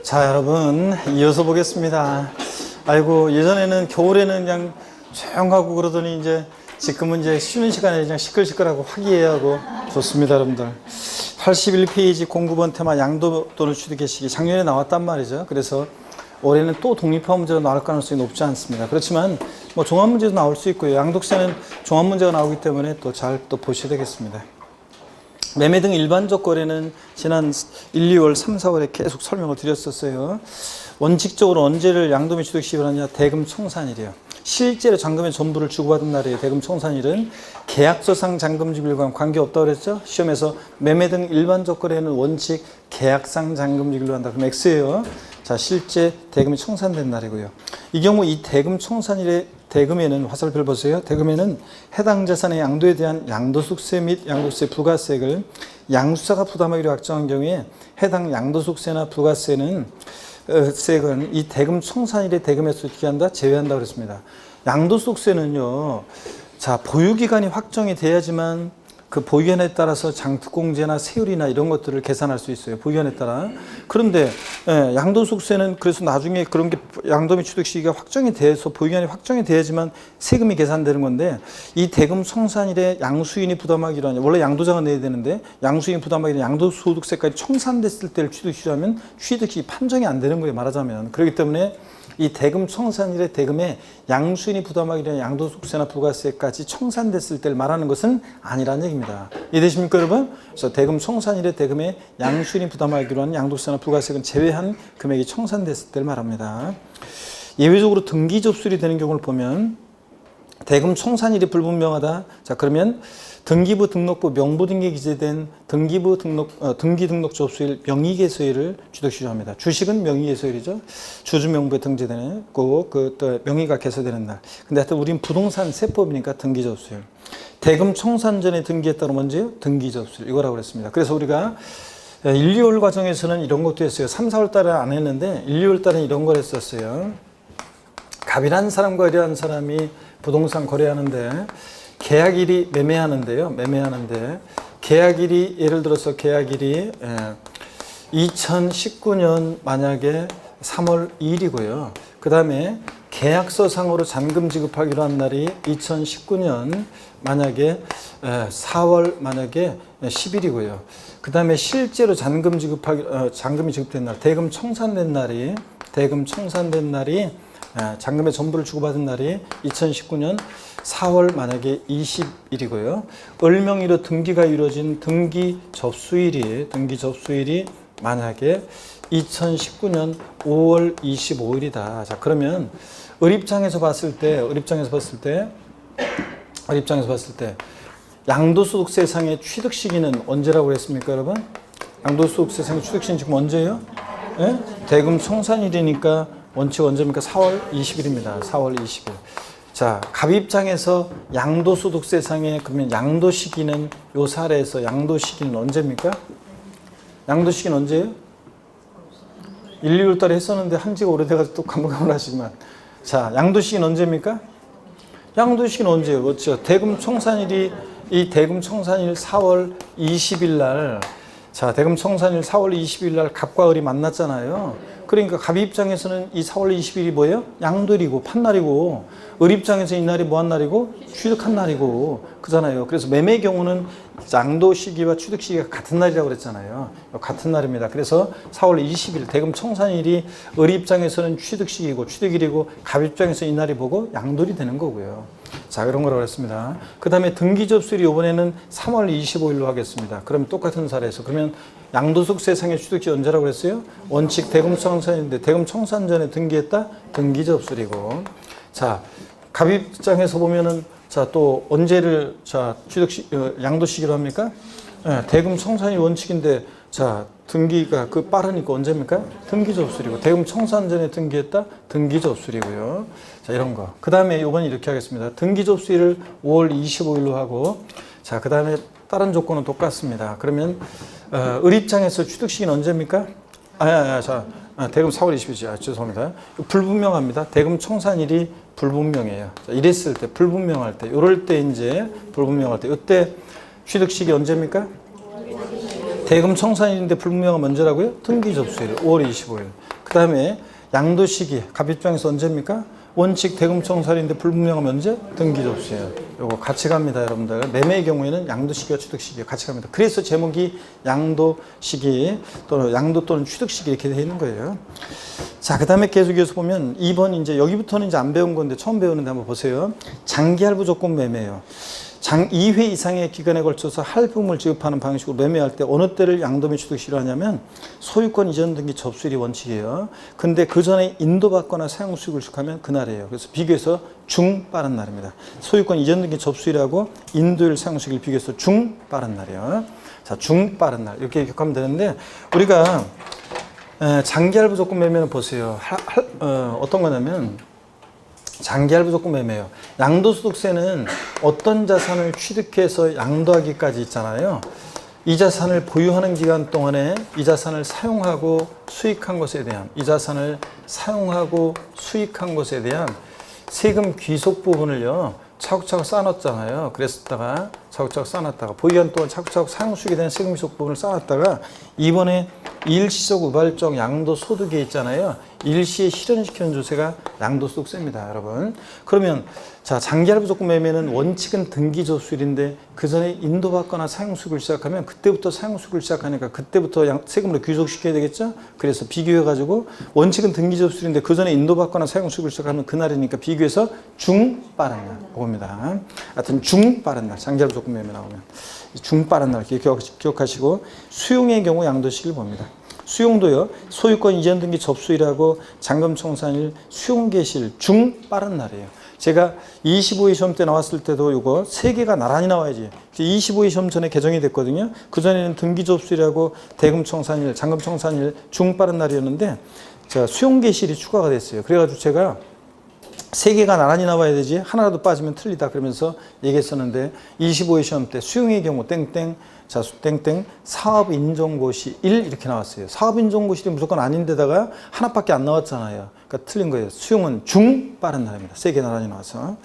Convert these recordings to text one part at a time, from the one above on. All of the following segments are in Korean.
자, 여러분, 이어서 보겠습니다. 아이고, 예전에는 겨울에는 그냥 조용하고 그러더니 지금은 쉬는 시간에 그냥 시끌시끌하고 화기애애하고 좋습니다, 여러분들. 81페이지 09번 테마 양도 또는 취득의 시기 작년에 나왔단 말이죠. 그래서 올해는 또 독립화 문제가 나올 가능성이 높지 않습니다. 그렇지만 뭐 종합 문제도 나올 수 있고요. 양도세는 종합 문제가 나오기 때문에 또 잘 보셔야 되겠습니다. 매매 등 일반적 거래는 지난 1, 2월, 3, 4월에 계속 설명을 드렸었어요. 원칙적으로 언제를 양도매 취득 시기로 하냐? 대금 청산일이에요. 실제로 잔금의 전부를 주고받은 날이에요. 대금 청산일은 계약서상 잔금지급일과는 관계없다고 그랬죠? 시험에서 매매 등 일반적 거래는 원칙 계약상 잔금지급일로 한다. 그럼 X예요. 자, 실제 대금이 청산된 날이고요. 이 경우 이 대금 청산일의 대금에는 화살표 보세요. 대금에는 해당 자산의 양도에 대한 양도소득세 및 양도세 부가세액을 양수사가 부담하기로 확정한 경우에 해당 양도소득세나 부가세는 세액은 이 대금 청산일의 대금에서 어떻게 한다? 제외한다 그랬습니다. 양도소득세는요, 자, 보유기간이 확정이 돼야지만 그 보유기간에 따라서 장특공제나 세율이나 이런 것들을 계산할 수 있어요. 보유기간에 따라. 그런데 양도소득세는 그래서 나중에 그런 게 양도매 취득 시기가 확정이 돼서 보유기간이 확정이 돼야지만 세금이 계산되는 건데 이 대금 청산일에 양수인이 부담하기로 하냐. 원래 양도자가 내야 되는데 양수인이 부담하기로 양도소득세까지 청산됐을 때를 취득시하면 취득시 판정이 안 되는 거예요. 말하자면. 그렇기 때문에 이 대금 청산일의 대금에 양수인이 부담하기로 한 양도소득세나 부가세까지 청산됐을 때를 말하는 것은 아니라는 얘기입니다. 이해되십니까, 여러분? 그래서 대금 청산일의 대금에 양수인이 부담하기로 한 양도세나 부가세는 제외한 금액이 청산됐을 때를 말합니다. 예외적으로 등기 접수일이 되는 경우를 보면 대금 청산일이 불분명하다. 자, 그러면 등기부 등록부 명부 등기에 기재된 등기 등록 접수일 명의개소일을 취득시효합니다. 주식은 명의개소일이죠. 주주 명부에 등재되는 또 명의가 개소되는 날. 근데 하여튼 우린 부동산 세법이니까 등기 접수일. 대금 청산 전에 등기했다는 문제요? 등기 접수일. 이거라고 그랬습니다. 그래서 우리가 1, 2월 과정에서는 이런 것도 했어요. 3, 4월 달에 안 했는데 1, 2월 달에 이런 걸 했었어요. 갑이라는 사람과 이라는 사람이 부동산 거래하는데 계약일이 매매하는데요. 계약일이 예를 들어서 계약일이 2019년 만약에 3월 2일이고요. 그 다음에 계약서상으로 잔금 지급하기로 한 날이 2019년 만약에 4월 만약에 10일이고요. 그 다음에 실제로 잔금이 지급된 날, 대금 청산된 날이 잔금의 전부를 주고받은 날이 2019년 4월 만약에 20일이고요. 을명의로 등기가 이루어진 등기 접수일이 만약에 2019년 5월 25일이다. 자, 그러면 을 입장에서 봤을 때 양도소득세상의 취득 시기는 언제라고 했습니까, 여러분? 양도소득세상의 취득 시기는 지금 언제예요? 네? 대금 청산일이니까 원칙 언제입니까? 4월 20일입니다. 4월 20일. 자, 갑 입장에서 양도소득세상의 그러면 양도 시기는 요 사례에서 양도 시기는 언제입니까? 양도 시기는 언제예요? 1, 2월 달에 했었는데 한지가 오래돼가지고 또 가물가물하시지만, 자, 양도 시기는 언제입니까? 양도 시기는 언제예요? 그렇죠. 대금 청산일이 이 대금 청산일 4월 20일 날, 자, 대금 청산일 4월 20일 날 갑과 을이 만났잖아요. 그러니까 갑 입장에서는 이 4월 20일이 뭐예요? 양도일이고 판날이고, 을 입장에서 이 날이 뭐한 날이고? 취득한 날이고, 그잖아요. 그래서 매매의 경우는 양도 시기와 취득 시기가 같은 날이라고 그랬잖아요. 같은 날입니다. 그래서 4월 20일 대금 청산일이 을 입장에서는 취득 시기고 취득일이고, 갑 입장에서 이 날이 뭐고? 양도일이 되는 거고요. 자, 그런 거라고 했습니다. 그 다음에 등기 접수일이 이번에는 3월 25일로 하겠습니다. 그럼 똑같은 사례에서 그러면 양도소득세상의 취득시 언제라고 그랬어요? 원칙 대금 청산인데 대금 청산 전에 등기했다? 등기 접수일이고. 자, 갑 입장에서 보면은 자, 또 언제를 양도 시기로 합니까? 네, 대금 청산이 원칙인데 자, 등기가 빠르니까 언제입니까? 등기 접수일이고. 대금 청산 전에 등기했다? 등기 접수일이고요. 자, 이런 거. 그 다음에 이번 이렇게 하겠습니다. 등기 접수일을 5월 25일로 하고, 자, 그 다음에 다른 조건은 똑같습니다. 그러면 을 입장에서 취득 시기는 언제입니까? 대금 4월 20일이죠. 죄송합니다. 불분명합니다. 대금 청산일이 불분명해요. 자, 이랬을 때, 불분명할 때, 이럴 때 이제 불분명할 때, 이때 취득 시기 언제입니까? 대금 청산일인데 불분명한 먼저라고요? 등기 접수일 5월 25일. 그 다음에 양도시기 갑입장에서 언제입니까? 원칙 대금 청산일인데 불분명한 먼저 등기 접수일. 요거 같이 갑니다, 여러분들. 매매의 경우에는 양도시기와 취득시기 같이 갑니다. 그래서 제목이 양도시기 또는 양도 또는 취득시기 이렇게 되어 있는 거예요. 자, 그 다음에 계속 이어서 보면 2번 이제 여기부터는 이제 안 배운 건데 처음 배우는데 한번 보세요. 장기할부 조건 매매예요. 2회 이상의 기간에 걸쳐서 할부금을 지급하는 방식으로 매매할 때 어느 때를 양도 및 취득시로 하냐면 소유권 이전 등기 접수일이 원칙이에요. 근데 그 전에 인도받거나 사용 수익을 취득하면 그날이에요. 그래서 비교해서 중 빠른 날입니다. 소유권 이전 등기 접수일하고 인도일 사용 수익을 비교해서 중 빠른 날이에요. 자, 중 빠른 날 이렇게 기억하면 되는데 우리가 장기할부 조건 매매는 보세요. 어떤 거냐면 장기할부 조건 매매예요. 양도소득세는 어떤 자산을 취득해서 양도하기까지 있잖아요. 이 자산을 보유하는 기간 동안에 이 자산을 사용하고 수익한 것에 대한 세금 귀속 부분을요 차곡차곡 쌓아놨잖아요. 그랬다가 차곡차곡 쌓아놨다가 보유기간 동안 차곡차곡 사용 수익에 대한 세금 귀속 부분을 쌓아놨다가 이번에 일시적 우발적 양도소득에 있잖아요. 일시에 실현시키는 조세가 양도소득세입니다, 여러분. 그러면 자, 장기할부 조건 매매는 원칙은 등기 접수일인데 그 전에 인도받거나 사용 수익을 시작하면 그때부터 사용 수익을 시작하니까 그때부터 세금으로 귀속시켜야 되겠죠. 그래서 비교해가지고 원칙은 등기 접수일인데 그 전에 인도받거나 사용 수익을 시작하면 그날이니까 비교해서 중 빠른 날 그겁니다. 하여튼 중 빠른 날 장기할부 조건 매매 나오면 중 빠른 날 기억하시고 수용의 경우 양도시기를 봅니다. 수용도요. 소유권 이전 등기 접수일하고 잔금 청산일, 수용 개시일 중 빠른 날이에요. 제가 25회 시험 때 나왔을 때도 이거 3개가 나란히 나와야지. 25회 시험 전에 개정이 됐거든요. 그전에는 등기 접수일하고 대금 청산일, 잔금 청산일 중 빠른 날이었는데 자, 수용 개시일이 추가가 됐어요. 그래가지고 제가 3개가 나란히 나와야 되지 하나라도 빠지면 틀리다 그러면서 얘기했었는데 25회 시험 때 수용의 경우 땡땡 자, 땡땡 사업인정고시 1 이렇게 나왔어요. 사업인정고시는 무조건 아닌데다가 하나밖에 안 나왔잖아요. 그러니까 틀린 거예요. 수용은 중 빠른 날입니다. 3개 나란히 나와서.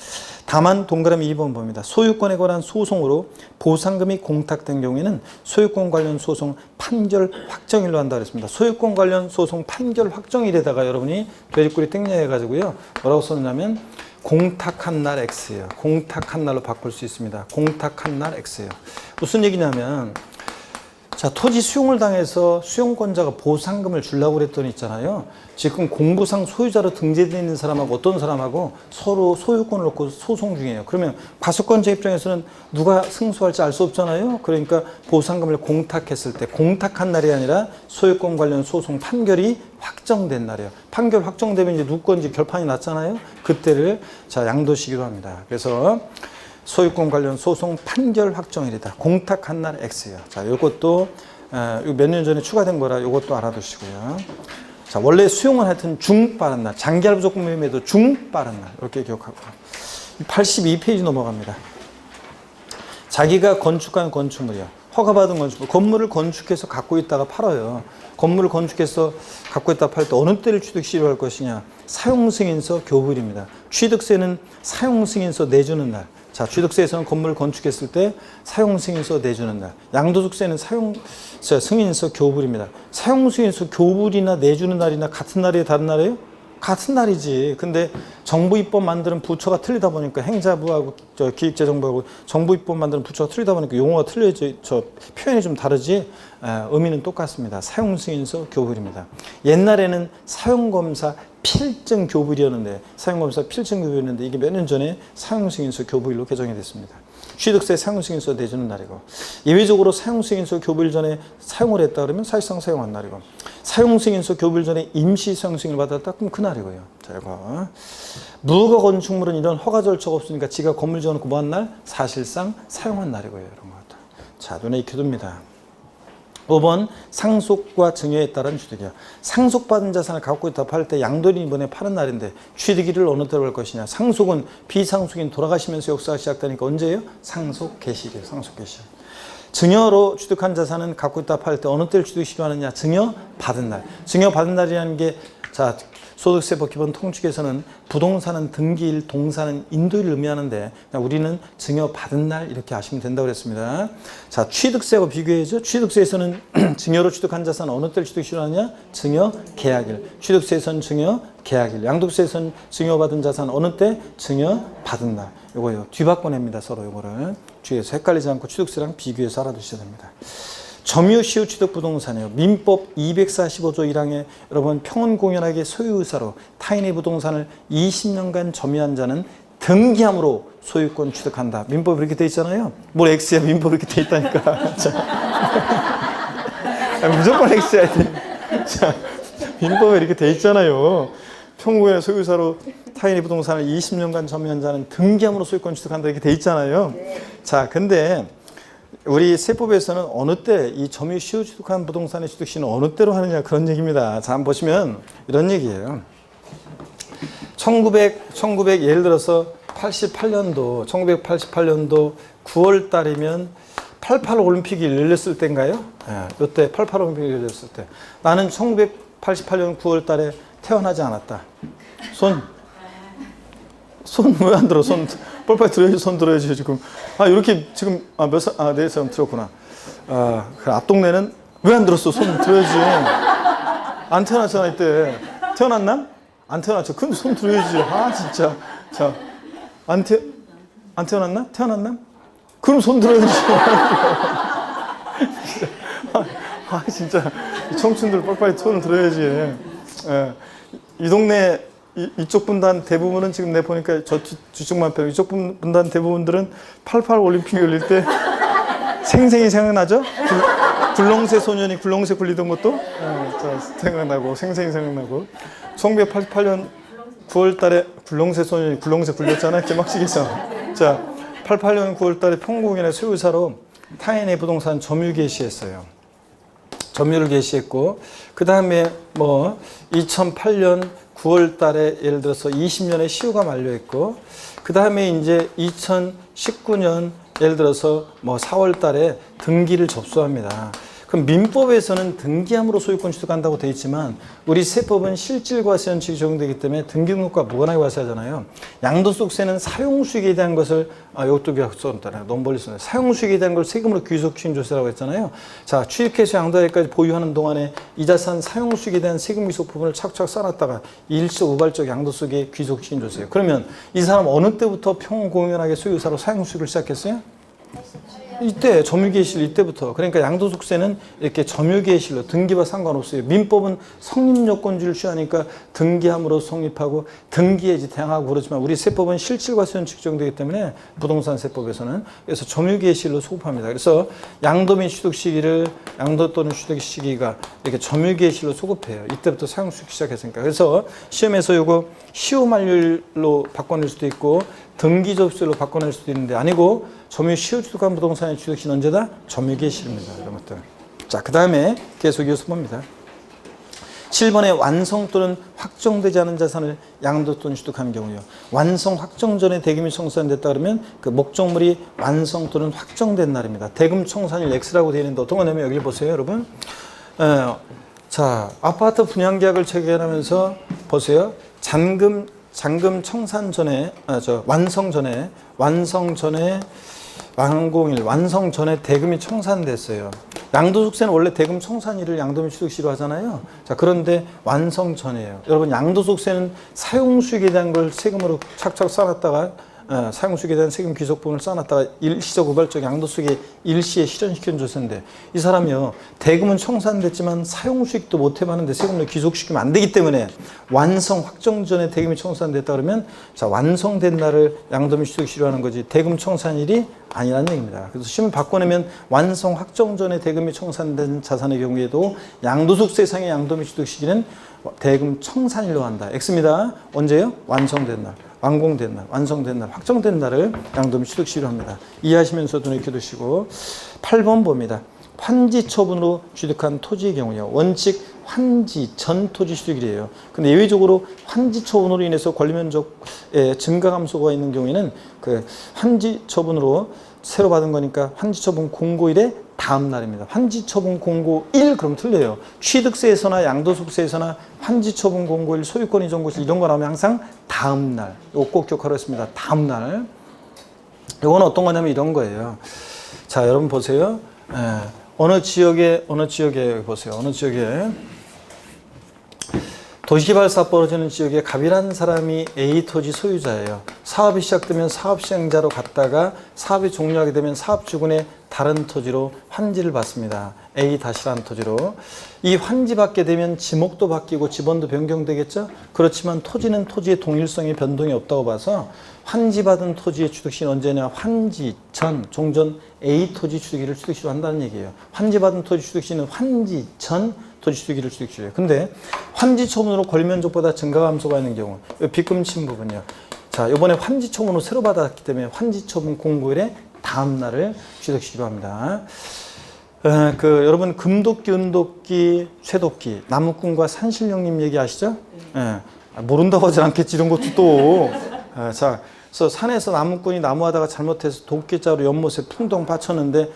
다만 동그라미 2번 봅니다. 소유권에 관한 소송으로 보상금이 공탁된 경우에는 소유권 관련 소송 판결 확정일로 한다 그랬습니다. 소유권 관련 소송 판결 확정일에다가 여러분이 돼지꼬리 땡녀해가지고요. 뭐라고 썼냐면 공탁한 날 X예요. 공탁한 날로 바꿀 수 있습니다. 공탁한 날 X예요. 무슨 얘기냐면 자, 토지 수용을 당해서 수용권자가 보상금을 주려고 그랬더니 있잖아요. 지금 공부상 소유자로 등재되어 있는 사람하고 어떤 사람하고 서로 소유권을 놓고 소송 중이에요. 그러면 과소권자 입장에서는 누가 승소할지 알 수 없잖아요. 그러니까 보상금을 공탁했을 때 공탁한 날이 아니라 소유권 관련 소송 판결이 확정된 날이에요. 판결 확정되면 이제 누구 건지 결판이 났잖아요. 그때를 자, 양도시기로 합니다. 그래서 소유권 관련 소송 판결 확정일이다. 공탁한 날 X예요. 자, 요것도 몇 년 전에 추가된 거라 요것도 알아두시고요. 자, 원래 수용은 하여튼 중 빠른 날, 장기할부 조건 매매도 중 빠른 날 이렇게 기억하고 82페이지 넘어갑니다. 자기가 건축한 건축물이요. 허가받은 건축물, 건물을 건축해서 갖고 있다가 팔아요. 건물을 건축해서 갖고 있다가 팔 때 어느 때를 취득시로 할 것이냐. 사용승인서 교부일입니다. 취득세는 사용승인서 내주는 날. 자, 취득세에서는 건물을 건축했을 때 사용승인서 내주는 날. 양도소득세는 승인서 교부일입니다. 사용승인서 교부일이나 내주는 날이나 같은 날이에요? 다른 날이에요? 같은 날이지. 근데 정부 입법 만드는 부처가 틀리다 보니까 행자부하고 기획재정부하고 정부 입법 만드는 부처가 틀리다 보니까 용어가 틀려져 표현이 좀 다르지 의미는 똑같습니다. 사용승인서 교부일입니다. 옛날에는 사용검사 필증 교부일이었는데 이게 몇 년 전에 사용승인서 교부일로 개정이 됐습니다. 취득세 사용승인서 내주는 날이고 예외적으로 사용승인서 교부일 전에 사용을 했다 그러면 사실상 사용한 날이고 사용승인서 교부일 전에 임시 사용승인을 받았다 그럼 그날이고요. 자, 이거 무허가 건축물은 이런 허가 절차가 없으니까 지가 건물 지어놓고 뭐 한 날? 사실상 사용한 날이고요. 이런 것들. 자, 눈에 익혀둡니다. 5번 상속과 증여에 따른 취득이야. 상속받은 자산을 갖고 있다 팔 때 양도일이 이번에 파는 날인데 취득일을 어느 때로 할 것이냐. 상속은 비상속인 돌아가시면서 역사가 시작되니까 언제예요? 상속 개시일이에요. 상속 개시일. 증여로 취득한 자산은 갖고 있다 팔 때 어느 때를 취득시로 하느냐. 증여 받은 날. 증여 받은 날이라는 게 자, 소득세법 기본 통칙에서는 부동산은 등기일, 동산은 인도일을 의미하는데 우리는 증여받은 날 이렇게 아시면 된다고 그랬습니다. 자, 취득세하고 비교해야죠. 취득세에서는 증여로 취득한 자산은 어느 때를 취득시로 하느냐? 증여 계약일. 취득세에서는 증여 계약일. 양도세에서는 증여받은 자산은 어느 때? 증여받은 날. 요거요. 뒤바꿔냅니다. 서로 요거를. 주의해서 헷갈리지 않고 취득세랑 비교해서 알아두셔야 됩니다. 점유시효 취득 부동산이요. 민법 245조 1항에 여러분 평온공연하게 소유의사로 타인의 부동산을 20년간 점유한 자는 등기함으로 소유권 취득한다. 민법 이렇게 돼 있잖아요. 뭘 X야 민법 이렇게 돼 있다니까. 무조건 X야 돼. 자, 민법에 이렇게 돼 있잖아요. 평공연의 소유의사로 타인의 부동산을 20년간 점유한 자는 등기함으로 소유권 취득한다 이렇게 돼 있잖아요. 자, 근데 우리 세법에서는 어느 때 이 점유시효 취득한 부동산의 취득시는 어느 때로 하느냐 그런 얘기입니다. 자, 한번 보시면 이런 얘기예요. 1900 예를 들어서 1988년도 9월 달이면 88 올림픽이 열렸을 때인가요? 예, 이때 88 올림픽이 열렸을 때 나는 1988년 9월 달에 태어나지 않았다. 손 왜 안 들어? 손 빨리 들어야지. 손 들어야지 지금. 아 이렇게 지금 네 사람 들었구나. 그 앞동네는 왜 안 들었어? 손 들어야지. 안 태어났잖아 이때. 태어났나? 안 태어났죠. 근데 손 들어야지. 아 진짜. 자, 안 태어났나? 태어났나? 그럼 손 들어야지. 진짜 이 청춘들 빨리 손을 들어야지. 예. 이 동네 이쪽 분단 대부분은 지금 내 보니까 저 뒤쪽만 빼고 이쪽 분단 대부분들은 88 올림픽 열릴 때 생생히 생각나죠? 굴렁쇠 소년이 굴렁쇠 굴리던 것도 생각나고 생생히 생각나고 1988년 9월 달에 굴렁쇠 소년이 굴렁쇠 굴렸잖아요. 개막식에서. 자, 88년 9월 달에 평공연의 소유사로 타인의 부동산 점유 개시했어요. 점유를 개시했고 그 다음에 2008년 9월 달에 예를 들어서 20년의 시효가 만료했고 그 다음에 이제 2019년 예를 들어서 4월 달에 등기를 접수합니다. 그럼 민법에서는 등기함으로 소유권 취득한다고 되어 있지만 우리 세법은 실질과세원칙이 적용되기 때문에 등기등록과 무관하게 과세하잖아요. 양도소득세는 사용수익에 대한 것을 이것도 썼잖아요. 너무 멀리 썼네요. 사용수익에 대한 걸 세금으로 귀속시행조세라고 했잖아요. 자, 취득해서 양도하기까지 보유하는 동안에 이 자산 사용수익에 대한 세금 귀속 부분을 착착 쌓아놨다가 일시적 우발적 양도소득에 귀속시행조세예요. 그러면 이 사람 어느 때부터 평공연하게 소유사로 사용수익을 시작했어요? 이때 점유개시일 이때부터. 그러니까 양도소득세는 이렇게 점유개시일로 등기와 상관없어요. 민법은 성립요건주의를 취하니까 등기함으로 성립하고 등기에 대항하고 그렇지만 우리 세법은 실질과세원칙 적용되기 때문에 부동산 세법에서는 그래서 점유개시일로 소급합니다. 그래서 양도 및 취득 시기를 양도 또는 취득 시기가 이렇게 점유개시일로 소급해요. 이때부터 사용수익 시작했으니까. 그래서 시험에서 이거 시효 만료일로 바꿔낼 수도 있고 등기 접수일로 바꿔낼 수도 있는데 아니고 점유 시효 취득한 부동산의 취득시는 언제다? 점유개시일입니다. 이런 것들. 자, 그 다음에 계속 이어서 봅니다. 7번에 완성 또는 확정되지 않은 자산을 양도 또는 취득한 경우요. 완성 확정 전에 대금이 청산됐다 그러면 그 목적물이 완성 또는 확정된 날입니다. 대금 청산일 X라고 되어 있는데 어떤 거냐면 여기 보세요, 여러분. 자, 아파트 분양 계약을 체결하면서 보세요. 잔금 청산 전에 완성 전에 완공일 완성 전에 대금이 청산됐어요. 양도소득세는 원래 대금 청산일을 양도 및 취득시로 하잖아요. 자, 그런데 완성 전이에요. 여러분 양도소득세는 사용수익에 대한 걸 세금으로 착착 쌓아놨다가 사용수익에 대한 세금 귀속 부분을 쌓아놨다가 일시적 우발적 양도수익에 일시에 실현시키는 조세인데 이 사람이요 대금은 청산됐지만 사용수익도 못 해봤는데 세금을 귀속시키면 안 되기 때문에 완성 확정 전에 대금이 청산됐다 그러면 자 완성된 날을 양도 및 취득시로 하는 거지 대금 청산일이 아니라는 얘기입니다. 그래서 시험 바꿔내면 완성 확정 전에 대금이 청산된 자산의 경우에도 양도소득세상의 양도 및 취득 시기는 대금 청산일로 한다. X입니다. 언제요? 완성된 날. 완공된 날, 완성된 날, 확정된 날을 양도 및 취득시로 합니다. 이해하시면서도 이렇게 두시고 8번 봅니다. 환지 처분으로 취득한 토지의 경우요. 원칙 환지 전 토지 취득일이에요. 근데 예외적으로 환지 처분으로 인해서 권리면적의 증가 감소가 있는 경우에는 그 환지 처분으로 새로 받은 거니까 환지 처분 공고일에 다음 날입니다. 환지처분 공고 1 그럼 틀려요. 취득세에서나 양도소득세에서나 환지처분 공고 1 소유권 이전 고시 이런 거 나오면 항상 다음 날. 이거 꼭 기억하라고 했습니다. 다음 날. 이건 어떤 거냐면 이런 거예요. 자, 여러분 보세요. 어느 지역에 보세요. 어느 지역에 도시개발 사업 벌어지는 지역에 갑이라는 사람이 A 토지 소유자예요. 사업이 시작되면 사업 시행자로 갔다가 사업이 종료하게 되면 사업주군의 다른 토지로 환지를 받습니다. A-라는 토지로. 이 환지 받게 되면 지목도 바뀌고 지번도 변경되겠죠? 그렇지만 토지는 토지의 동일성에 변동이 없다고 봐서 환지받은 토지의 취득시는 언제냐? 환지 전, 종전 A 토지 취득일을 취득시로 한다는 얘기예요. 환지받은 토지 취득시는 환지 전 토지 취득일을 취득시로해요. 근데 환지 처분으로 권리면적보다 증가 감소가 있는 경우, 빚금 친 부분이요. 자, 이번에 환지 처분으로 새로 받았기 때문에 환지 처분 공고일의 다음 날을 취득시로 합니다. 여러분 금도끼, 은도끼, 쇠도끼, 나무꾼과 산신령님 얘기 아시죠? 모른다고 하진 않겠지 이런 것도 또. 자, 그래서 산에서 나무꾼이 나무하다가 잘못해서 도끼자루 연못에 풍덩 받쳤는데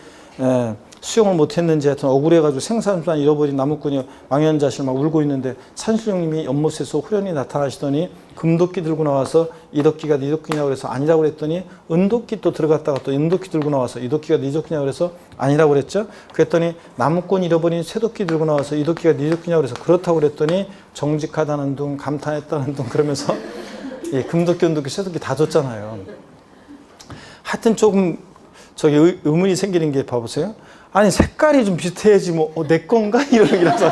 수용을 못했는지 하여튼 억울해가지고 생사람수만 잃어버린 나무꾼이 망연자실 막 울고 있는데 산신령님이 연못에서 후련히 나타나시더니 금도끼 들고 나와서 이 도끼가 네 도끼냐고 그래서 아니라고 그랬더니 은도끼 또 들어갔다가 또 은도끼 들고 나와서 이 도끼가 네 도끼냐고 그래서 아니라고 그랬죠. 그랬더니 나무꾼 잃어버린 쇠도끼 들고 나와서 이 도끼가 네 도끼냐고 그래서 그렇다고 그랬더니 정직하다는 둥 감탄했다는 둥 그러면서 예, 금도끼 은도끼 쇠도끼 다 줬잖아요. 하여튼 조금 저기 의문이 생기는 게 봐보세요. 아니 색깔이 좀 비슷해야지 뭐 내 건가? 이러면서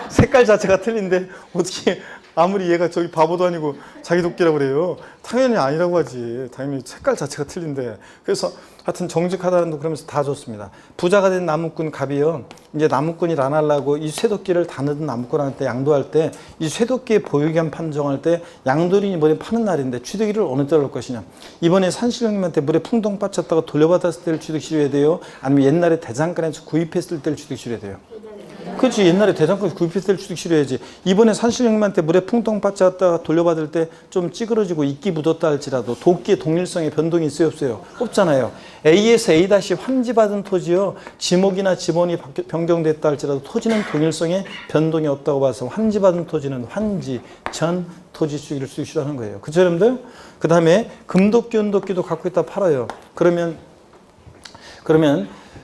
색깔 자체가 틀린데 어떻게 아무리 얘가 저기 바보도 아니고 자기 도끼라고 그래요. 당연히 아니라고 하지. 당연히 색깔 자체가 틀린데. 그래서 하여튼 정직하다는 둥 그러면서 다 줬습니다. 부자가 된 나무꾼 갑이요. 이제 나무꾼이 안 하려고 이 쇠도끼를 다느든 나무꾼한테 양도할 때 이 쇠도끼의 보유기한 판정할 때 양도인이 이번에 파는 날인데 취득일을 어느 때로 할 것이냐. 이번에 산신령님한테 물에 풍덩 빠쳤다가 돌려받았을 때를 취득시려야 돼요? 아니면 옛날에 대장간에서 구입했을 때를 취득시려야 돼요? 그렇지. 옛날에 대장간 구입했을 때를 취득시려야지. 이번에 산신령님한테 물에 풍덩 빠졌다가 돌려받을 때 좀 찌그러지고 이끼 묻었다 할지라도 도끼의 동일성에 변동이 있어요 없어요? 없잖아요. A에서 A 다시 환지받은 토지요. 지목이나 지번이 변경됐다 할지라도 토지는 동일성에 변동이 없다고 봐서 환지받은 토지는 환지 전 토지 취득일을 취득시하는 거예요. 그렇죠 여러분들? 그 다음에 금도끼 은도끼도 갖고 있다 팔아요. 그러면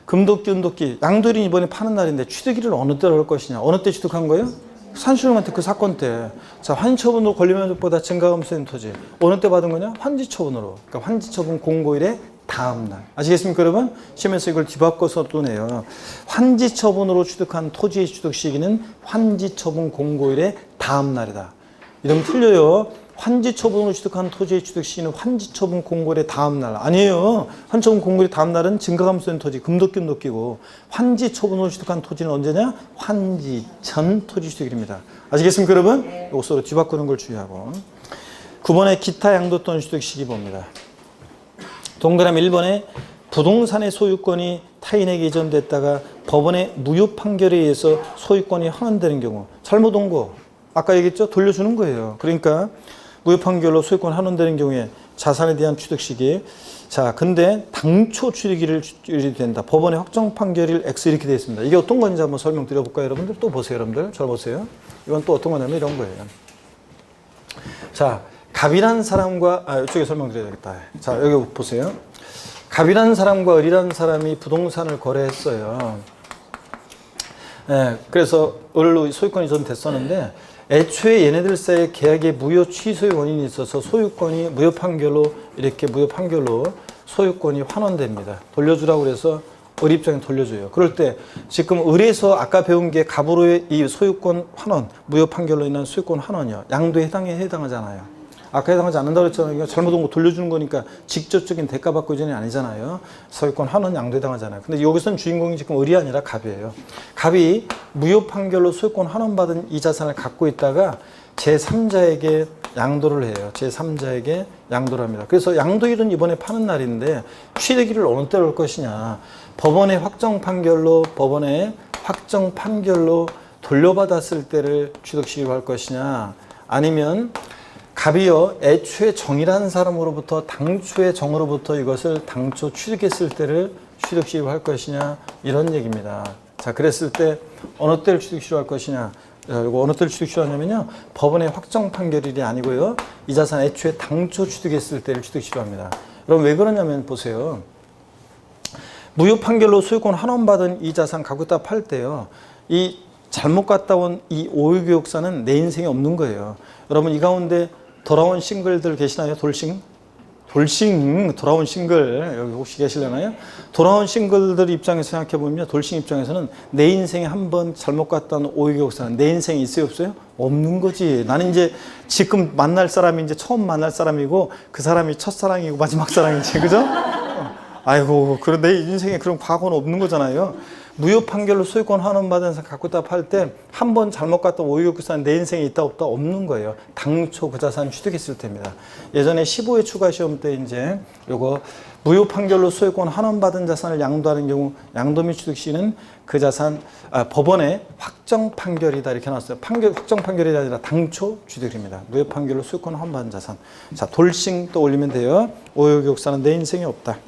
금도끼 은도끼 양도인이 이번에 파는 날인데 취득일을 어느 때로 할 것이냐. 어느 때 취득한 거예요? 산신령한테 그 사건 때. 자, 환지처분으로 권리면적보다 증가감소된 토지. 어느 때 받은 거냐? 환지처분으로. 그러니까 환지처분 공고일의 다음 날. 아시겠습니까, 여러분? 시험에서 이걸 뒤바꿔서 또 내요. 환지처분으로 취득한 토지의 취득 시기는 환지처분 공고일의 다음 날이다. 이러면 틀려요. 환지처분으로 취득한 토지의 취득 시기는 환지처분 공고일의 다음 날. 아니에요. 환지처분 공고일의 다음 날은 증가감소된 토지, 금도끼 은도끼고 환지처분으로 취득한 토지는 언제냐? 환지 전 토지 취득일입니다. 아시겠습니까, 여러분? 이거 서로 뒤바꾸는 걸 주의하고. 9번에 기타 양도 또는 취득 시기 봅니다. 동그라미 1번에 부동산의 소유권이 타인에게 이전됐다가 법원의 무효 판결에 의해서 소유권이 환원되는 경우. 잘못 온 거. 아까 얘기했죠? 돌려주는 거예요. 그러니까 무효 판결로 소유권 환원되는 경우에 자산에 대한 취득 시기. 자, 근데 당초 취득일이 된다. 법원의 확정 판결일 X 이렇게 되어 있습니다. 이게 어떤 건지 한번 설명드려볼까요, 여러분들? 또 보세요, 여러분들. 잘 보세요. 이건 또 어떤 거냐면 이런 거예요. 자, 갑이라는 사람과 이쪽에 설명드려야겠다. 자, 여기 보세요. 갑이라는 사람과 을이라는 사람이 부동산을 거래했어요. 그래서 을로 소유권이 전 됐었는데 애초에 얘네들 사이에 계약의 무효 취소의 원인이 있어서 소유권이 무효 판결로 소유권이 환원됩니다. 돌려주라고 그래서 을 입장에 돌려줘요. 그럴 때 지금 을에서 아까 배운 게 갑으로의 이 소유권 환원, 무효 판결로 인한 소유권 환원이요. 양도에 해당하잖아요. 아까 해당하지 않는다고 했잖아요. 잘못 온 거 돌려주는 거니까 직접적인 대가 받고 이전이 아니잖아요. 소유권 환원 양도에 해당하잖아요. 근데 여기서는 주인공이 지금 을이 아니라 갑이에요. 갑이 무효 판결로 소유권 환원받은 이 자산을 갖고 있다가 제3자에게 양도를 해요. 제3자에게 양도를 합니다. 그래서 양도일은 이번에 파는 날인데 취득일을 어느 때로 할 것이냐. 법원의 확정 판결로 돌려받았을 때를 취득시기로 할 것이냐. 아니면 갑이요, 애초에 정이라는 사람으로부터 당초의 정으로부터 이것을 당초 취득했을 때를 취득시효를 할 것이냐 이런 얘기입니다. 자, 그랬을 때 어느 때를 취득시효 할 것이냐. 이거 어느 때를 취득시효하냐면요, 법원의 확정 판결일이 아니고요, 이 자산 애초에 당초 취득했을 때를 취득시효합니다. 여러분 왜 그러냐면 보세요. 무효 판결로 소유권 환원받은 이 자산 갖고 있다 팔 때요, 이 잘못 갔다 온 이 오유교육사는 내 인생에 없는 거예요. 여러분 이 가운데 돌아온 싱글들 계시나요? 돌싱 돌아온 싱글 여기 혹시 계시려나요? 돌아온 싱글들 입장에서 생각해보면 돌싱 입장에서는 내 인생에 한 번 잘못 갔다 온 오유교육사는 내 인생에 있어요 없어요? 없는 거지. 나는 이제 지금 만날 사람이 이제 처음 만날 사람이고 그 사람이 첫사랑이고 마지막 사랑이지, 그죠? 아이고, 그런 내 인생에 그런 과거는 없는 거잖아요. 무효 판결로 소유권 환원받은 자산 갖고 있다 팔 때 한 번 잘못 갔다 오유교육사는 내 인생에 있다 없다 없는 거예요. 당초 그 자산 취득했을 때입니다. 예전에 15회 추가 시험 때 이제 요거 무효 판결로 소유권 환원받은 자산을 양도하는 경우 양도 및 취득 시는 그 자산 법원의 확정 판결이다 이렇게 나왔어요. 확정 판결이 아니라 당초 취득입니다. 무효 판결로 소유권 환원받은 자산. 자, 돌싱 또 올리면 돼요. 오유교육사는 내 인생에 없다.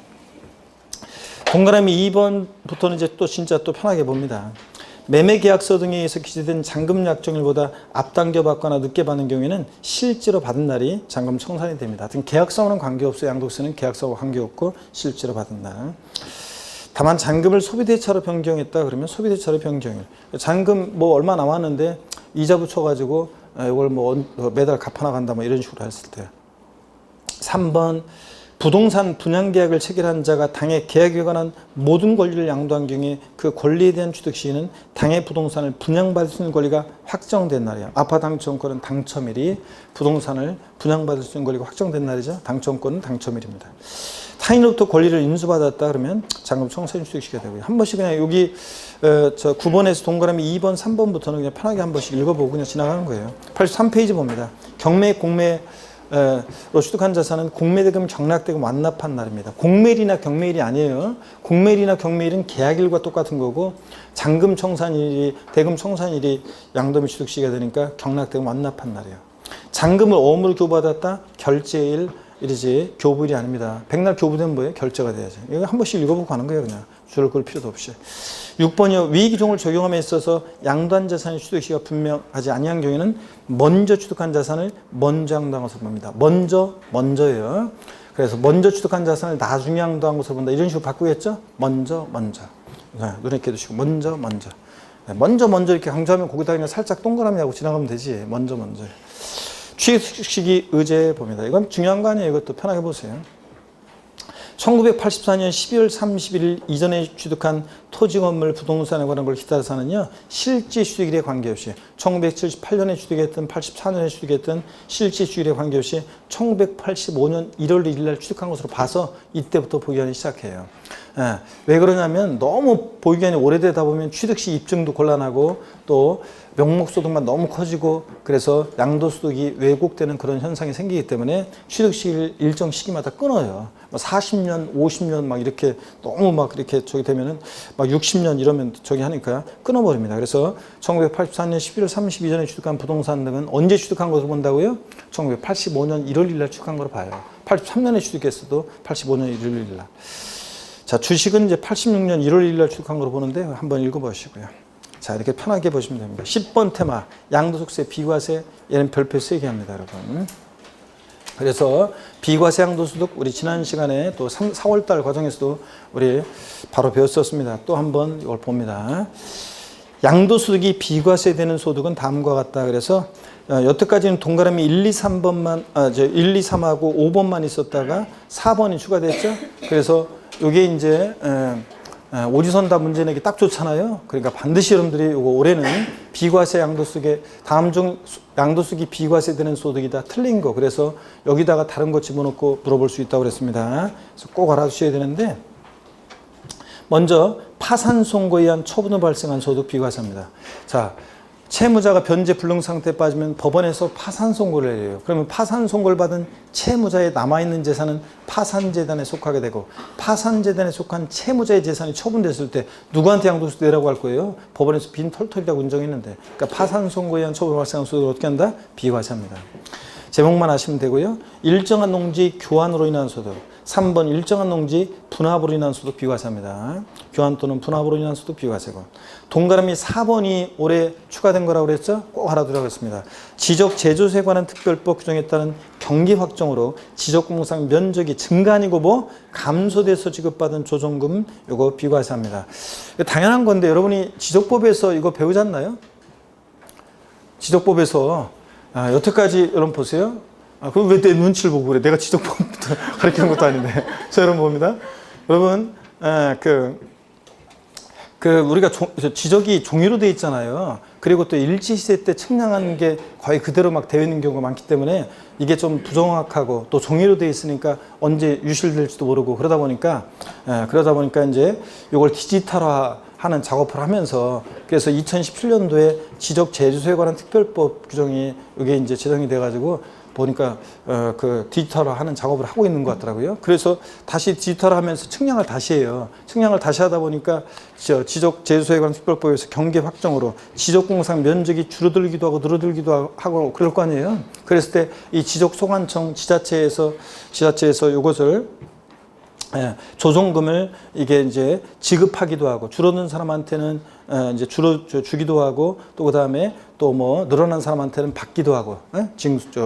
동그라미 2번부터는 이제 또 진짜 또 편하게 봅니다. 매매계약서 등에 의해서 기재된 잔금 약정일보다 앞당겨 받거나 늦게 받는 경우에는 실제로 받은 날이 잔금 청산이 됩니다. 하여튼 계약서와는 관계없어요. 양도세는 계약서와 관계없고 실제로 받은 날. 다만 잔금을 소비대차로 변경했다 그러면 소비대차로 변경일. 잔금 뭐 얼마 남았는데 이자 붙여가지고 이걸 뭐 매달 갚아나간다 뭐 이런 식으로 했을 때. 3번 부동산 분양계약을 체결한 자가 당해 계약에 관한 모든 권리를 양도한 경우에 그 권리에 대한 취득 시에는 당해 부동산을 분양받을 수 있는 권리가 확정된 날이에요. 아파트 당첨권은 당첨일이, 부동산을 분양받을 수 있는 권리가 확정된 날이죠. 당첨권은 당첨일입니다. 타인으로부터 권리를 인수받았다 그러면 잔금 청산 취득 시가 되고요. 한 번씩 그냥 여기 저 9번에서 동그라미 2번, 3번부터는 그냥 편하게 한 번씩 읽어보고 그냥 지나가는 거예요. 83페이지 봅니다. 경매, 공매 로 취득한 자산은 공매대금, 경락대금 완납한 날입니다. 공매일이나 경매일이 아니에요. 공매일이나 경매일은 계약일과 똑같은 거고 잔금 청산일이, 대금 청산일이 양도 및 취득시가 되니까 경락대금 완납한 날이에요. 잔금을 어음으로 교부받았다? 결제일 이러지 교부일이 아닙니다. 백날 교부되면 뭐예요? 결제가 돼야죠. 이거 한 번씩 읽어보고 가는 거예요. 그냥 줄을 끌 필요도 없이. 6번이요. 위기종을 적용함에 있어서 양도한 자산의 취득시가 분명하지 아니한 경우에는 먼저 취득한 자산을 먼저 양도한 것으로 봅니다. 먼저예요. 그래서 먼저 취득한 자산을 나중에 양도한 것으로 본다. 이런 식으로 바꾸겠죠? 먼저. 눈에 이렇게 두시고 먼저. 먼저 이렇게 강조하면 거기다 그냥 살짝 동그라미 하고 지나가면 되지. 먼저. 취득시기 의제 봅니다. 이건 중요한 거 아니에요. 이것도 편하게 보세요. 1984년 12월 31일 이전에 취득한 토지, 건물, 부동산에 관한 걸 기타사는요, 실제 취득일에 관계없이 1978년에 취득했든 84년에 취득했든 실제 취득일에 관계없이 1985년 1월 1일 날 취득한 것으로 봐서 이때부터 보유하기 시작해요. 왜 그러냐면 너무 보유기한이 오래되다 보면 취득시 입증도 곤란하고 또 명목소득만 너무 커지고 그래서 양도소득이 왜곡되는 그런 현상이 생기기 때문에 취득시기를 일정 시기마다 끊어요. 40년, 50년 막 이렇게 너무 막 이렇게 저기 되면은 막 60년 이러면 저기 하니까 끊어버립니다. 그래서 1984년 11월 30일 전에 취득한 부동산 등은 언제 취득한 것으로 본다고요? 1985년 1월 1일 날 취득한 걸로 봐요. 83년에 취득했어도 85년 1월 1일 날. 자, 주식은 이제 86년 1월 1일 날 취득한 걸로 보는데 한번 읽어보시고요. 자, 이렇게 편하게 보시면 됩니다. 10번 테마, 양도소득세, 비과세, 얘는 별표 3개 합니다, 여러분. 그래서 비과세 양도소득, 우리 지난 시간에 또 4월달 과정에서도 우리 바로 배웠었습니다. 또 한번 이걸 봅니다. 양도소득이 비과세되는 소득은 다음과 같다. 그래서 여태까지는 동그라미 1, 2, 3번만, 1, 2, 3하고 5번만 있었다가 4번이 추가됐죠. 그래서 이게 이제 오지선다 문제 내기 딱 좋잖아요. 그러니까 반드시 여러분들이 이거 올해는 비과세 양도소득에 다음 중 양도소득이 비과세되는 소득이다 틀린 거. 그래서 여기다가 다른 거 집어넣고 물어볼 수 있다고 그랬습니다. 그래서 꼭 알아두셔야 되는데 먼저 파산 선고에 의한 처분으로 발생한 소득 비과세입니다. 자, 채무자가 변제 불능 상태에 빠지면 법원에서 파산 선고를 해요. 그러면 파산 선고를 받은 채무자의 남아있는 재산은 파산재단에 속하게 되고 파산재단에 속한 채무자의 재산이 처분됐을 때 누구한테 양도소득 내라고 할 거예요? 법원에서 빈 털털이라고 인정했는데, 그러니까 파산 선고에 의한 처분으로 발생한 소득을 어떻게 한다? 비과세합니다. 제목만 아시면 되고요. 일정한 농지 교환으로 인한 소득. 3번 일정한 농지 분합으로 인한 소득 비과세입니다. 교환 또는 분합으로 인한 소득 비과세고, 동그라미 4번이 올해 추가된 거라고 그랬죠? 꼭 알아두라고 했습니다. 지적 제조세에 관한 특별법 규정에 따른 경기 확정으로 지적공상 면적이 증가 아니고 뭐 감소돼서 지급받은 조정금, 요거 비과세합니다. 당연한 건데 여러분이 지적법에서 이거 배우지 않나요? 지적법에서 여태까지 여러분 보세요. 그럼 왜 내 눈치를 보고 그래? 내가 지적법부터 가르치는 것도 아닌데. 자, 여러분 봅니다. 여러분, 우리가 지적이 종이로 돼 있잖아요. 그리고 또 일제시대 때 측량한 게 거의 그대로 막 되어 있는 경우가 많기 때문에 이게 좀 부정확하고 또 종이로 돼 있으니까 언제 유실될지도 모르고 그러다 보니까 이제 이걸 디지털화 하는 작업을 하면서, 그래서 2017년도에 지적 제조세에 관한 특별법 규정이 이게 이제 제정이 돼 가지고 보니까 그 디지털화 하는 작업을 하고 있는 것 같더라고요. 그래서 다시 디지털화 하면서 측량을 다시 해요. 측량을 다시 하다 보니까 지적 제조세에 관한 특별법에서 경계 확정으로 지적공상 면적이 줄어들기도 하고 늘어들기도 하고 그럴 거 아니에요. 그랬을 때 이 지적소관청 지자체에서 이것을 조정금을 이게 이제 지급하기도 하고, 줄어든 사람한테는 이제 주기도 하고, 또 그다음에 또 뭐 늘어난 사람한테는 받기도 하고,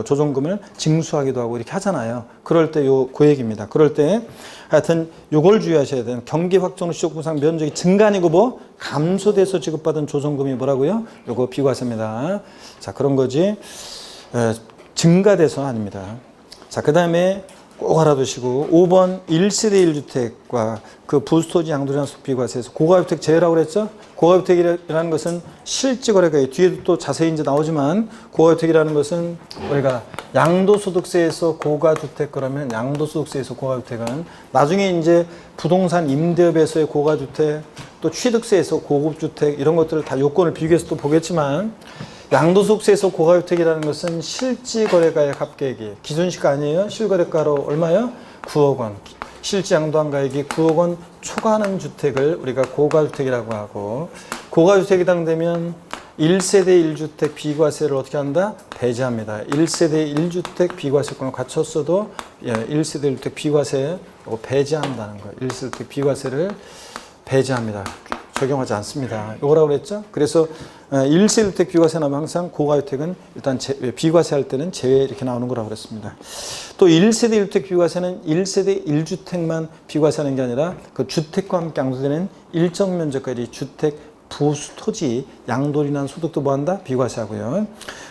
조정금을 징수하기도 하고 이렇게 하잖아요. 그럴 때 그 얘기입니다. 그럴 때 하여튼 요걸 주의하셔야 돼요. 경기 확정으로 지적공상 면적이 증가 아니고 뭐 감소돼서 지급받은 조정금이 뭐라고요? 요거 비과세입니다. 자, 그런 거지 증가돼서는 아닙니다. 자, 그다음에 꼭 알아두시고 5번 1세대 1주택과 그 부수토지 양도량 비과세에서 고가주택 제외라고 그랬죠? 고가주택이라는 것은 실지거래가액, 뒤에도 또 자세히 이제 나오지만, 고가주택이라는 것은 우리가 양도소득세에서 고가주택, 그러면 양도소득세에서 고가주택은 나중에 이제 부동산 임대업에서의 고가주택, 또 취득세에서 고급주택 이런 것들을 다 요건을 비교해서 또 보겠지만, 양도소득세에서 고가주택이라는 것은 실지거래가액 합계액이 기준시가 아니에요. 실거래가로 얼마요? 9억 원. 실지 양도한 가액이 9억 원 초과하는 주택을 우리가 고가주택이라고 하고, 고가주택이 해당되면 1세대 1주택 비과세를 어떻게 한다? 배제합니다. 1세대 1주택 비과세권을 갖췄어도 1세대 1주택 비과세 배제한다는 거예요. 1세대 1주택 비과세를 배제합니다. 적용하지 않습니다. 이거라고 그랬죠? 그래서 1세 1주택 비과세 나오면 항상 고가주택은 일단 비과세할 때는 제외 이렇게 나오는 거라고 그랬습니다. 또 1세대 1주택 비과세는 1세대 1주택만 비과세하는 게 아니라 그 주택과 함께 양도되는 일정 면적까지 주택, 부수, 토지, 양도로 인한 소득도 뭐한다? 비과세하고요.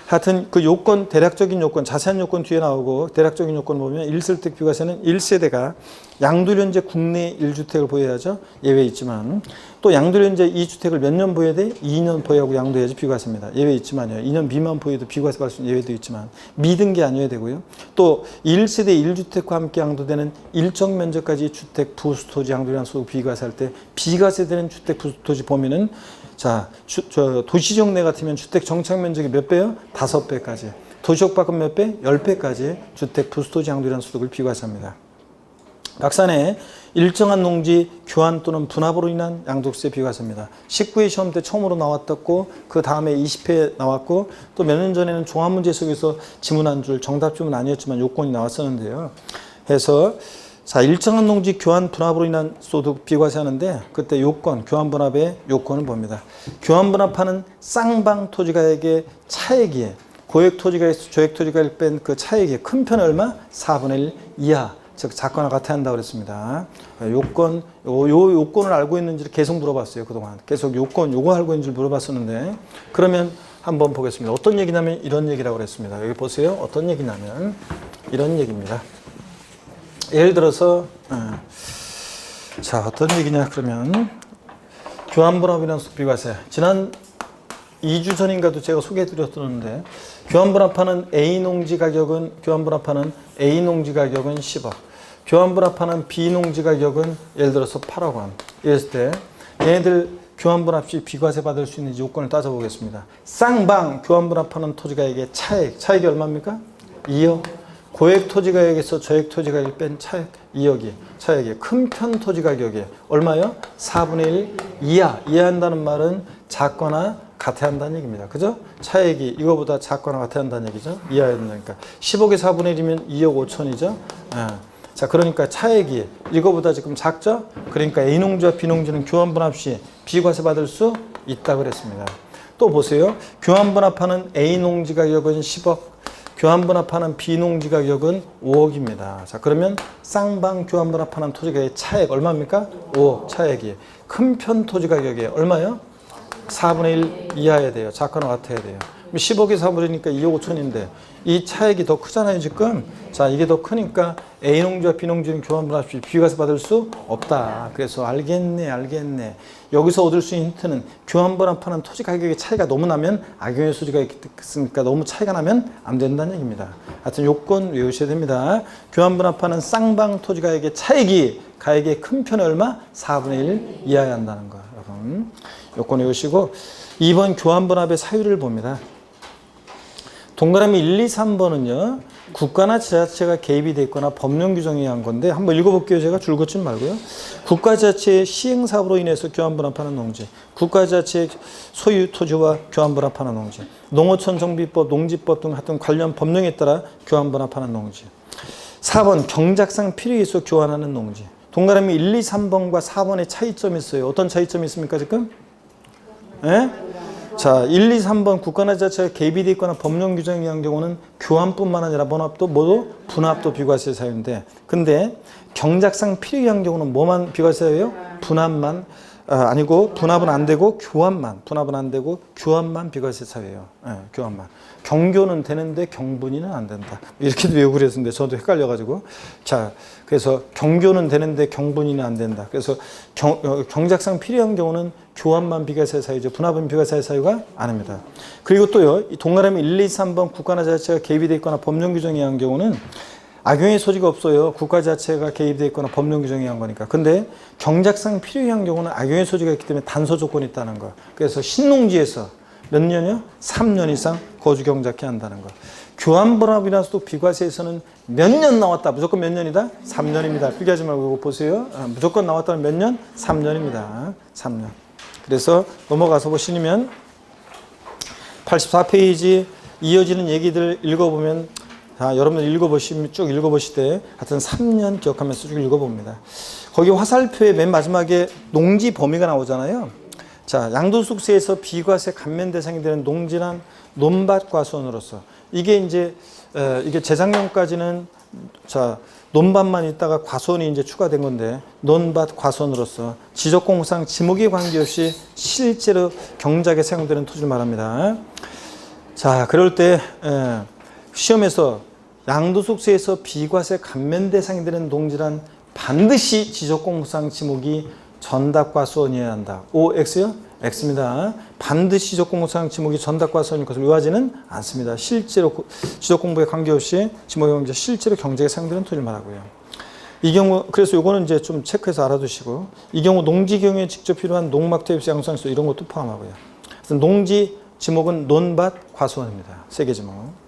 하여튼 그 요건, 대략적인 요건, 자세한 요건 뒤에 나오고, 대략적인 요건 보면 1세대 비과세는 1세대가 양도련제 국내 1주택을 보여야죠. 예외 있지만, 또 양도련제 2주택을 몇 년 보여야 돼? 2년 보유하고 양도해야지 비과세입니다. 예외 있지만요. 2년 미만 보유도 비과세 받을 수 있는 예외도 있지만, 미등기 아니어야 되고요. 또 1세대 1주택과 함께 양도되는 일정 면적까지 주택, 부수토지, 양도량 소득 비과세할 때 비과세되는 주택, 부수토지 범위는, 자, 도시지역 내 같으면 주택 정착 면적이 몇 배요? 5배까지. 도시역 밖은 몇 배? 10배까지 주택, 부수토지, 양도량 소득을 비과세합니다. 박산에 일정한 농지 교환 또는 분합으로 인한 양도세 비과세입니다. 19회 시험 때 처음으로 나왔었고, 그 다음에 20회 나왔고, 또 몇 년 전에는 종합문제 속에서 지문 한 줄, 정답 지문 아니었지만 요건이 나왔었는데요. 해서 자, 일정한 농지 교환 분합으로 인한 소득 비과세하는데, 그때 요건, 교환 분합의 요건은 뭡니다. 교환 분합하는 쌍방 토지가액의 차액이 고액 토지가액에서 조액 토지가액을 뺀 그 차액의 큰 편이 얼마? 4분의 1 이하. 즉 작거나 같아야 한다고 그랬습니다. 요건, 요 요건을 알고 있는지를 계속 물어봤어요. 그동안 계속 요건, 요거 알고 있는지를 물어봤었는데, 그러면 한번 보겠습니다. 어떤 얘기냐면 이런 얘기라고 그랬습니다. 여기 보세요. 어떤 얘기냐면 이런 얘기입니다. 예를 들어서 자, 어떤 얘기냐 그러면, 교환분합이라는 소득비과세, 지난 2주 전인가도 제가 소개해드렸었는데, 교환분합하는 A 농지 가격은, 교환분합하는 A 농지 가격은 10억, 교환분합하는 B 농지 가격은 예를 들어서 8억 원. 이랬을 때 얘네들 교환분합 시 비과세 받을 수 있는지 요건을 따져보겠습니다. 쌍방 교환분합하는 토지가액의 차액이 얼마입니까? 2억. 고액 토지가액에서 저액 토지가액을 뺀 차액 2억이, 차액이 큰 편 토지가격이 얼마요? 4분의 1 이하. 이하한다는 말은 작거나 같아야 한다는 얘기입니다. 그죠? 차액이 이거보다 작거나 같아야 한다는 얘기죠. 이하야 된다니까. 10억의 4분의 1이면 2억 5천이죠. 자, 그러니까 차액이 이거보다 지금 작죠? 그러니까 A농지와 B농지는 교환분합 시 비과세 받을 수 있다고 그랬습니다. 또 보세요. 교환분합하는 A농지 가격은 10억, 교환분합하는 B농지 가격은 5억입니다. 자, 그러면 쌍방 교환분합하는 토지 가격의 차액 얼마입니까? 5억 차액이. 큰 편 토지 가격이 얼마요? 4분의 1 이하여야 돼요. 작거나 같아야 돼요. 10억에 4분이니까 2억 5천인데 이 차액이 더 크잖아요 지금. 자, 이게 더 크니까 A농지와 B농지는 교환분합 시 비과세 받을 수 없다. 그래서 알겠네. 여기서 얻을 수 있는 힌트는 교환분합하는 토지 가격의 차이가 너무 나면 악용의 소지가 있으니까 너무 차이가 나면 안 된다는 얘기입니다. 하여튼 요건 외우셔야 됩니다. 교환분합하는 쌍방 토지 가격의 차익이 가액의 큰 편의 얼마? 4분의 1 이하여야 한다는 거. 여러분 요건 외우시고 2번 교환분합의 사유를 봅니다. 동그라미 1, 2, 3번은요. 국가나 지자체가 개입이 돼 있거나 법령 규정에 의한 건데 한번 읽어볼게요. 제가 줄 긋지 말고요. 국가지자체의 시행사업으로 인해서 교환분합하는 농지, 국가지자체의 소유 토지와 교환분합하는 농지, 농어촌 정비법, 농지법 등 같은 관련 법령에 따라 교환분합하는 농지. 4번 경작상 필요에 있어 교환하는 농지. 동그라미 1, 2, 3번과 4번의 차이점이 있어요. 어떤 차이점이 있습니까 지금? 예? 자, 1, 2, 3번 국가나 지자체가 개입이 돼 있거나 법령 규정에 의한 경우는 교환뿐만 아니라 번합도 모두 분합도 비과세 사유인데, 근데 경작상 필요에 의한 경우는 뭐만 비과세 사유예요? 분합만 아니고 분합은 안 되고 교환만, 분합은 안 되고 교환만 비과세 사유예요. 예, 교환만. 경교는 되는데 경분이는 안 된다. 이렇게도 외우고 그랬는데 저도 헷갈려가지고. 자, 그래서 경교는 되는데 경분이는 안 된다. 그래서 경작상 필요한 경우는 교환만 비과세 사유죠. 분합은 비과세 사유가 아닙니다. 그리고 또요, 이 동그라미 1, 2, 3번 국가나 지자체가 개입이 되어 있거나 법령 규정에 의한 경우는 악용의 소지가 없어요. 국가 자체가 개입되어 있거나 법령 규정에 의한 거니까. 근데 경작상 필요에 의한 경우는 악용의 소지가 있기 때문에 단서 조건이 있다는 거. 그래서 신농지에서 몇 년이요? 3년 이상 거주 경작해야 한다는 거. 교환분합이라서도 비과세에서는 몇 년 나왔다. 무조건 몇 년이다? 3년입니다. 필기하지 말고 이거 보세요. 무조건 나왔다는 몇 년? 3년입니다. 3년. 그래서 넘어가서 보시면 84페이지 이어지는 얘기들 읽어보면, 자, 여러분들 읽어보시면 쭉 읽어보실 때 하여튼 3년 기억하면서 쭉 읽어봅니다. 거기 화살표의 맨 마지막에 농지 범위가 나오잖아요. 자, 양도소득세에서 비과세 감면 대상이 되는 농지란 논밭 과수원으로서, 이게 이제 이게 재작년까지는 자 논밭만 있다가 과수원이 이제 추가된 건데, 논밭 과수원으로서 지적공사상 지목에 관계없이 실제로 경작에 사용되는 토지를 말합니다. 자, 그럴 때 시험에서 양도소득세에서 비과세 감면 대상이 되는 농지란 반드시 지적공사상 지목이 전답과수원이어야 한다. O, X요? X입니다. 반드시 지적공사상 지목이 전답과수원인 것을 요하지는 않습니다. 실제로 지적공부에 관계없이 지목에 관계없이 실제로 경제에 사용되는 토지를 말하고요. 이 경우, 그래서 요거는 이제 좀 체크해서 알아두시고, 이 경우 농지 경유에 직접 필요한 농막 퇴입수 양수산수 이런 것도 포함하고요. 그래서 농지 지목은 논밭 과수원입니다. 세 개 지목.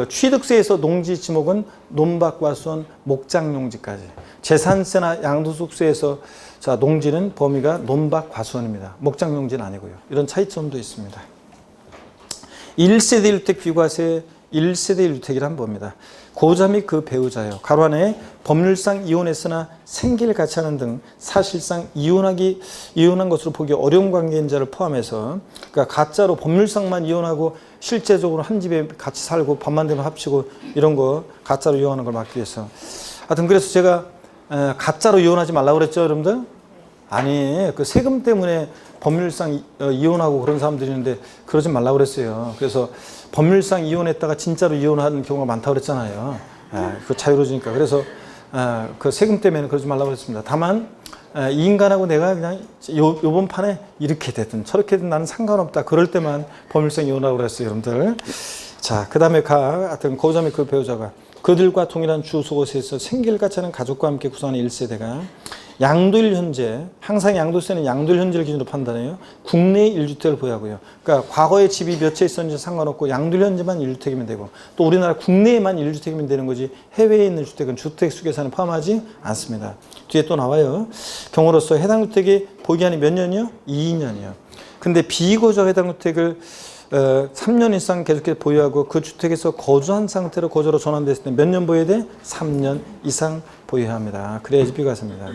취득세에서 농지 지목은 논밭 과수원 목장용지까지. 재산세나 양도소득세에서 자, 농지는 범위가 논밭 과수원입니다. 목장용지는 아니고요. 이런 차이점도 있습니다. 1세대 1주택 비과세 1세대 1주택이란 봅니다. 고자 및 그 배우자요. 가로 안에 법률상 이혼했으나 생계를 같이 하는 등 사실상 이혼한 것으로 보기 어려운 관계인 자를 포함해서, 그러니까 가짜로 법률상만 이혼하고 실제적으로 한 집에 같이 살고 밥만 되면 합치고 이런 거 가짜로 이혼하는 걸 막기 위해서. 하여튼 그래서 제가 가짜로 이혼하지 말라고 그랬죠, 여러분들? 아니, 그 세금 때문에 법률상 이혼하고 그런 사람들이 있는데 그러지 말라고 그랬어요. 그래서 법률상 이혼했다가 진짜로 이혼하는 경우가 많다고 그랬잖아요. 그 자유로워지니까. 그래서 그 세금 때문에 그러지 말라고 그랬습니다. 다만 이 인간하고 내가 그냥 요번 판에 이렇게 됐든 저렇게 됐든 나는 상관없다. 그럴 때만 법률상 이혼하고 그랬어요, 여러분들. 자, 그 다음에 하여튼 고자 및 그 배우자가 그들과 동일한 주 속옷에서 생계를 같이 하는 가족과 함께 구성하는 1세대가 양도일 현재, 항상 양도세는 양도일 현재를 기준으로 판단해요. 국내 1주택을 보유하고요. 그러니까 과거에 집이 몇 채 있었는지 상관없고 양도일 현재만 1주택이면 되고, 또 우리나라 국내에만 1주택이면 되는 거지 해외에 있는 주택은 주택 수계산에 포함하지 않습니다. 뒤에 또 나와요. 경우로서 해당 주택의 보기한이 몇 년이요? 2년이요. 근데 비거주자 해당 주택을 3년 이상 계속해서 보유하고 그 주택에서 거주한 상태로 거주로 전환됐을 때 몇 년 보유해야 돼? 3년 이상 보유해야 합니다. 그래야지 비과세입니다.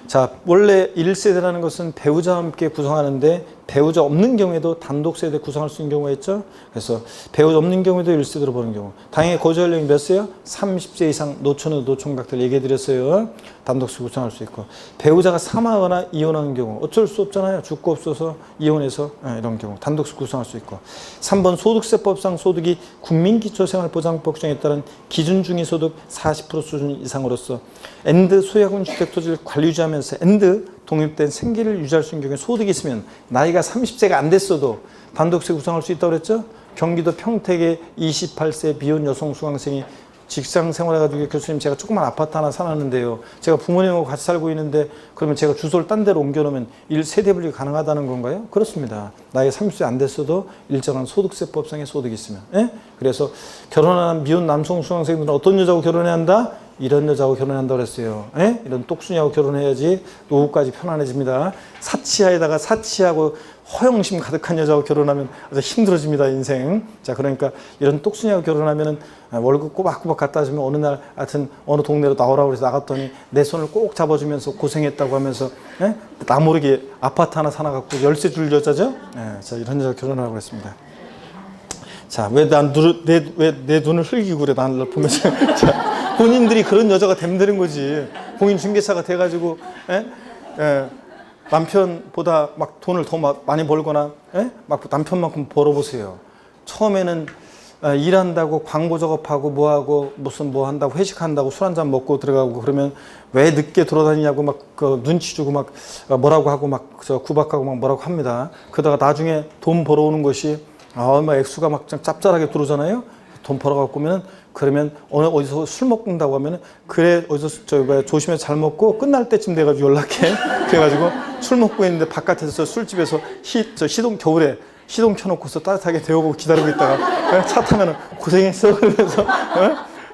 자, 원래 1세대라는 것은 배우자와 함께 구성하는데 배우자 없는 경우에도 단독 세대 구성할 수 있는 경우가 있죠. 그래서 배우자 없는 경우에도 1세대로 보는 경우. 당연히 거주 연령이 몇 세요? 30세 이상 노처녀 노총각들 얘기해 드렸어요. 단독세 구성할 수 있고. 배우자가 사망하거나 이혼하는 경우 어쩔 수 없잖아요. 죽고 없어서 이혼해서 이런 경우 단독세 구성할 수 있고. 3번 소득세법상 소득이 국민기초생활보장법정에 따른 기준 중위소득 40% 수준 이상으로서 엔드 소유하고 주택 토지를 관리 유지하면서 엔드 독립된 생계를 유지할 수 있는 경우에 소득이 있으면 나이가 30세가 안 됐어도 단독세 구성할 수 있다고 그랬죠? 경기도 평택의 28세 비혼 여성 수강생이 직장 생활해가지고 교수님 제가 조그만 아파트 하나 사놨는데요. 제가 부모님하고 같이 살고 있는데 그러면 제가 주소를 딴 데로 옮겨놓으면 1세대 분리 가능하다는 건가요? 그렇습니다. 나이가 30세 안 됐어도 일정한 소득세법상의 소득이 있으면. 예? 그래서 결혼한 미혼 남성 수강생들은 어떤 여자하고 결혼해야 한다? 이런 여자하고 결혼해야 한다고 그랬어요. 예? 이런 똑순이하고 결혼해야지 노후까지 편안해집니다. 사치하에다가 사치하고 허영심 가득한 여자하고 결혼하면 아주 힘들어집니다, 인생. 자, 그러니까 이런 똑순이하고 결혼하면은 월급 꼬박꼬박 갖다 주면 어느 날 하여튼 어느 동네로 나오라고 해서 나갔더니 내 손을 꼭 잡아주면서 고생했다고 하면서 예? 나 모르게 아파트 하나 사놔갖고 열쇠 줄 여자죠? 예, 자, 이런 여자 결혼하라고 했습니다. 자, 왜 내 눈을 흘기고 그래, 나를 보면서. 자, 본인들이 그런 여자가 되면 거지. 공인 중개사가 돼가지고, 남편보다 막 돈을 더 많이 벌거나, 막 남편만큼 벌어보세요. 처음에는 일한다고 광고 작업하고 뭐하고 무슨 뭐 한다고 회식한다고 술 한잔 먹고 들어가고 그러면 왜 늦게 돌아다니냐고 막 그 눈치 주고 막 뭐라고 하고 막 저 구박하고 막 뭐라고 합니다. 그러다가 나중에 돈 벌어오는 것이 막 액수가 막 짭짤하게 들어오잖아요. 돈 벌어갖고 오면은 그러면 어디서 술 먹는다고 하면은 그래 어디서 조심해서 잘 먹고 끝날 때쯤 돼가지고 연락해. 그래가지고 술 먹고 있는데 바깥에서 술집에서 시동 겨울에 시동 켜놓고서 따뜻하게 데우고 기다리고 있다가 차 타면은 고생했어 그러면서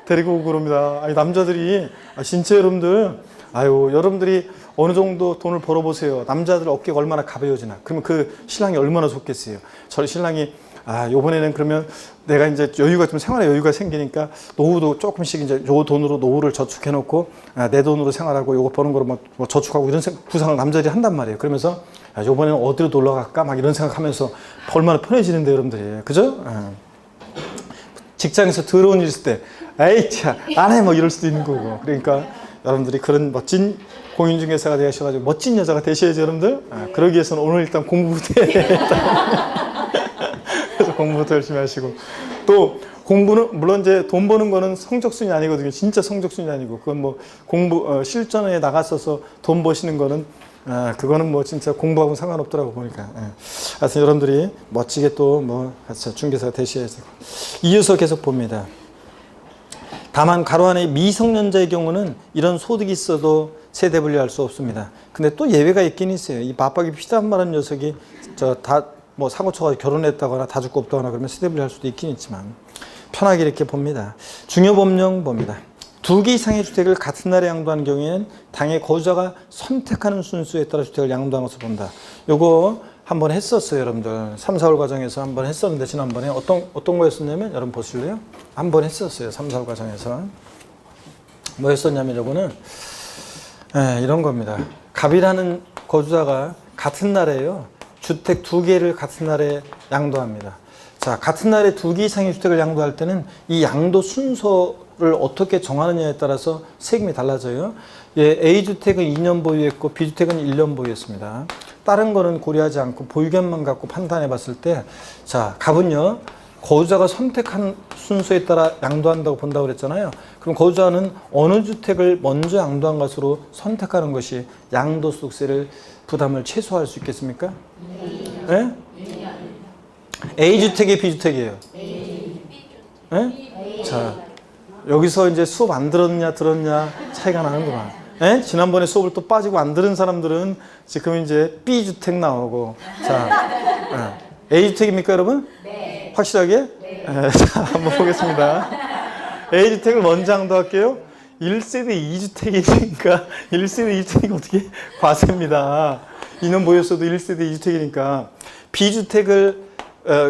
데리고 오고 그럽니다. 아니 남자들이 진짜 여러분들 여러분들이 어느 정도 돈을 벌어보세요. 남자들 어깨가 얼마나 가벼워지나. 그러면 그 신랑이 얼마나 좋겠어요. 저희 신랑이 요번에는 그러면 내가 이제 여유가 좀 생활에 여유가 생기니까 노후도 조금씩 이제 요 돈으로 노후를 저축해 놓고 내 돈으로 생활하고 요거 버는 거로 뭐 저축하고 이런 구상을 남자들이 한단 말이에요. 그러면서 요번에는 어디로 놀러 갈까 막 이런 생각하면서 얼마나 편해지는데 여러분들이. 그죠? 직장에서 더러운 일 있을 때 에이 차 안 해 뭐 이럴 수도 있는 거고. 그러니까 여러분들이 그런 멋진 공인중개사가 되셔가지고 멋진 여자가 되셔야죠 여러분들. 그러기 위해서는 오늘 일단 공부부터 해야 그래서 공부부터 열심히 하시고 또 공부는 물론 이제 돈 버는 거는 성적순이 아니거든요. 진짜 성적순이 아니고 그건 뭐 공부 실전에 나갔어서 돈 버시는 거는 그거는 뭐 진짜 공부하고는 상관없더라고 보니까. 하여튼 여러분들이 멋지게 또 뭐 중개사가 되셔야죠. 이어서 계속 봅니다. 다만 가로 안에 미성년자의 경우는 이런 소득이 있어도 세대 분리할 수 없습니다. 근데 또 예외가 있긴 있어요. 이 맞박이 피단 말한 녀석이 뭐 사고 쳐가지고 결혼했다거나 다 죽고 없다거나 그러면 세대 분리할 수도 있긴 있지만 편하게 이렇게 봅니다. 중요 법령 봅니다. 2개 이상의 주택을 같은 날에 양도하는 경우에는 당해 거주자가 선택하는 순수에 따라 주택을 양도하는 것을 본다. 요거 한번 했었어요, 여러분들. 3, 4월 과정에서 한번 했었는데 지난번에 어떤 거였었냐면 여러분 보실래요? 한번 했었어요, 3, 4월 과정에서. 뭐 했었냐면 요거는 이런 겁니다. 갑이라는 거주자가 같은 날에요. 주택 2개를 같은 날에 양도합니다. 자, 같은 날에 2개 이상의 주택을 양도할 때는 이 양도 순서를 어떻게 정하느냐에 따라서 세금이 달라져요. A주택은 2년 보유했고 B주택은 1년 보유했습니다. 다른 거는 고려하지 않고 보유견만 갖고 판단해 봤을 때, 자, 갑은요, 거주자가 선택한 순서에 따라 양도한다고 본다고 그랬잖아요. 그럼 거주자는 어느 주택을 먼저 양도한 것으로 선택하는 것이 양도소득세를 부담을 최소화할 수 있겠습니까? 네? A주택이 B주택이에요. 네? 자, 여기서 이제 수업 안 들었냐 차이가 나는구나. 네? 지난번에 수업을 또 빠지고 안 들은 사람들은 지금 이제 B주택 나오고. 자, A주택입니까 여러분? 네. 확실하게? 네. 자, 한번 보겠습니다. A주택을 먼저 양도할게요. 1세대 2주택이니까 1세대 2주택이 어떻게 과세입니다. 2년 보였어도 1세대 2주택이니까 B주택을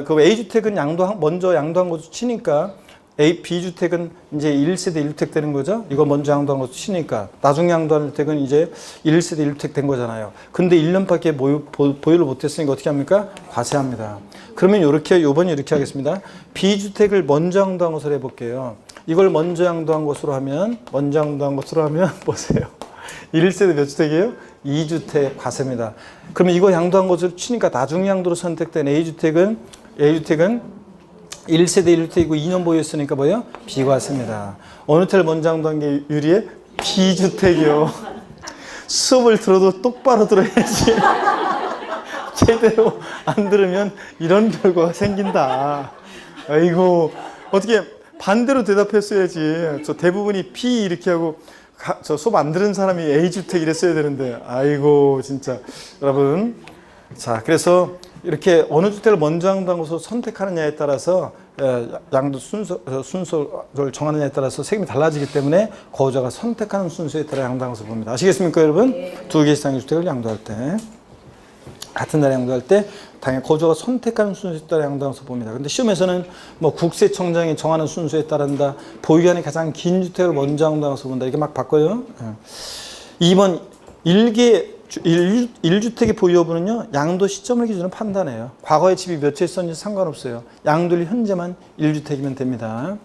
그 A주택은 먼저 양도한 것으로 치니까 B주택은 이제 1세대 1주택 되는 거죠. 이거 먼저 양도한 것으로 치니까 나중에 양도한 주택은 이제 1세대 1주택 된 거잖아요. 근데 1년밖에 보유를 못했으니까 어떻게 합니까? 과세합니다. 그러면 요번에 이렇게 하겠습니다. B주택을 먼저 양도한 것으로 해볼게요. 이걸 먼저 양도한 것으로 하면 보세요. 1세대 몇 주택이에요? 2주택 과세입니다. 그러면 이거 양도한 것으로 치니까 나중 양도로 선택된 A주택은 1세대 1주택이고 2년 보유했으니까 뭐예요? 비과세입니다. 어느 태를 먼저 양도한 게 유리해? B주택이요. 수업을 들어도 똑바로 들어야지. 제대로 안 들으면 이런 결과가 생긴다. 아이고, 어떻게 반대로 대답했어야지. 저 대부분이 B 이렇게 하고 저 수업 안 들은 사람이 A주택 이랬어야 되는데, 아이고 진짜 여러분. 자, 그래서 이렇게 어느 주택을 먼저 양도한 것으로 선택하느냐에 따라서 양도 순서를 정하느냐에 따라서 세금이 달라지기 때문에 거주자가 선택하는 순서에 따라 양도한 것을 봅니다. 아시겠습니까 여러분? 두 개 이상의 주택을 양도할 때, 같은 날에 양도할 때 당연히 거주자가 선택하는 순서에 따라 양도한 것을 봅니다. 근데 시험에서는 뭐 국세청장이 정하는 순서에 따른다, 보유기간이 가장 긴 주택을 먼저 양도한 것을 본다, 이렇게 막 바꿔요. 2번 1주택의 보유 여부는요, 양도 시점을 기준으로 판단해요. 과거에 집이 몇 채 있었는지 상관없어요. 양도일 현재만 1주택이면 됩니다.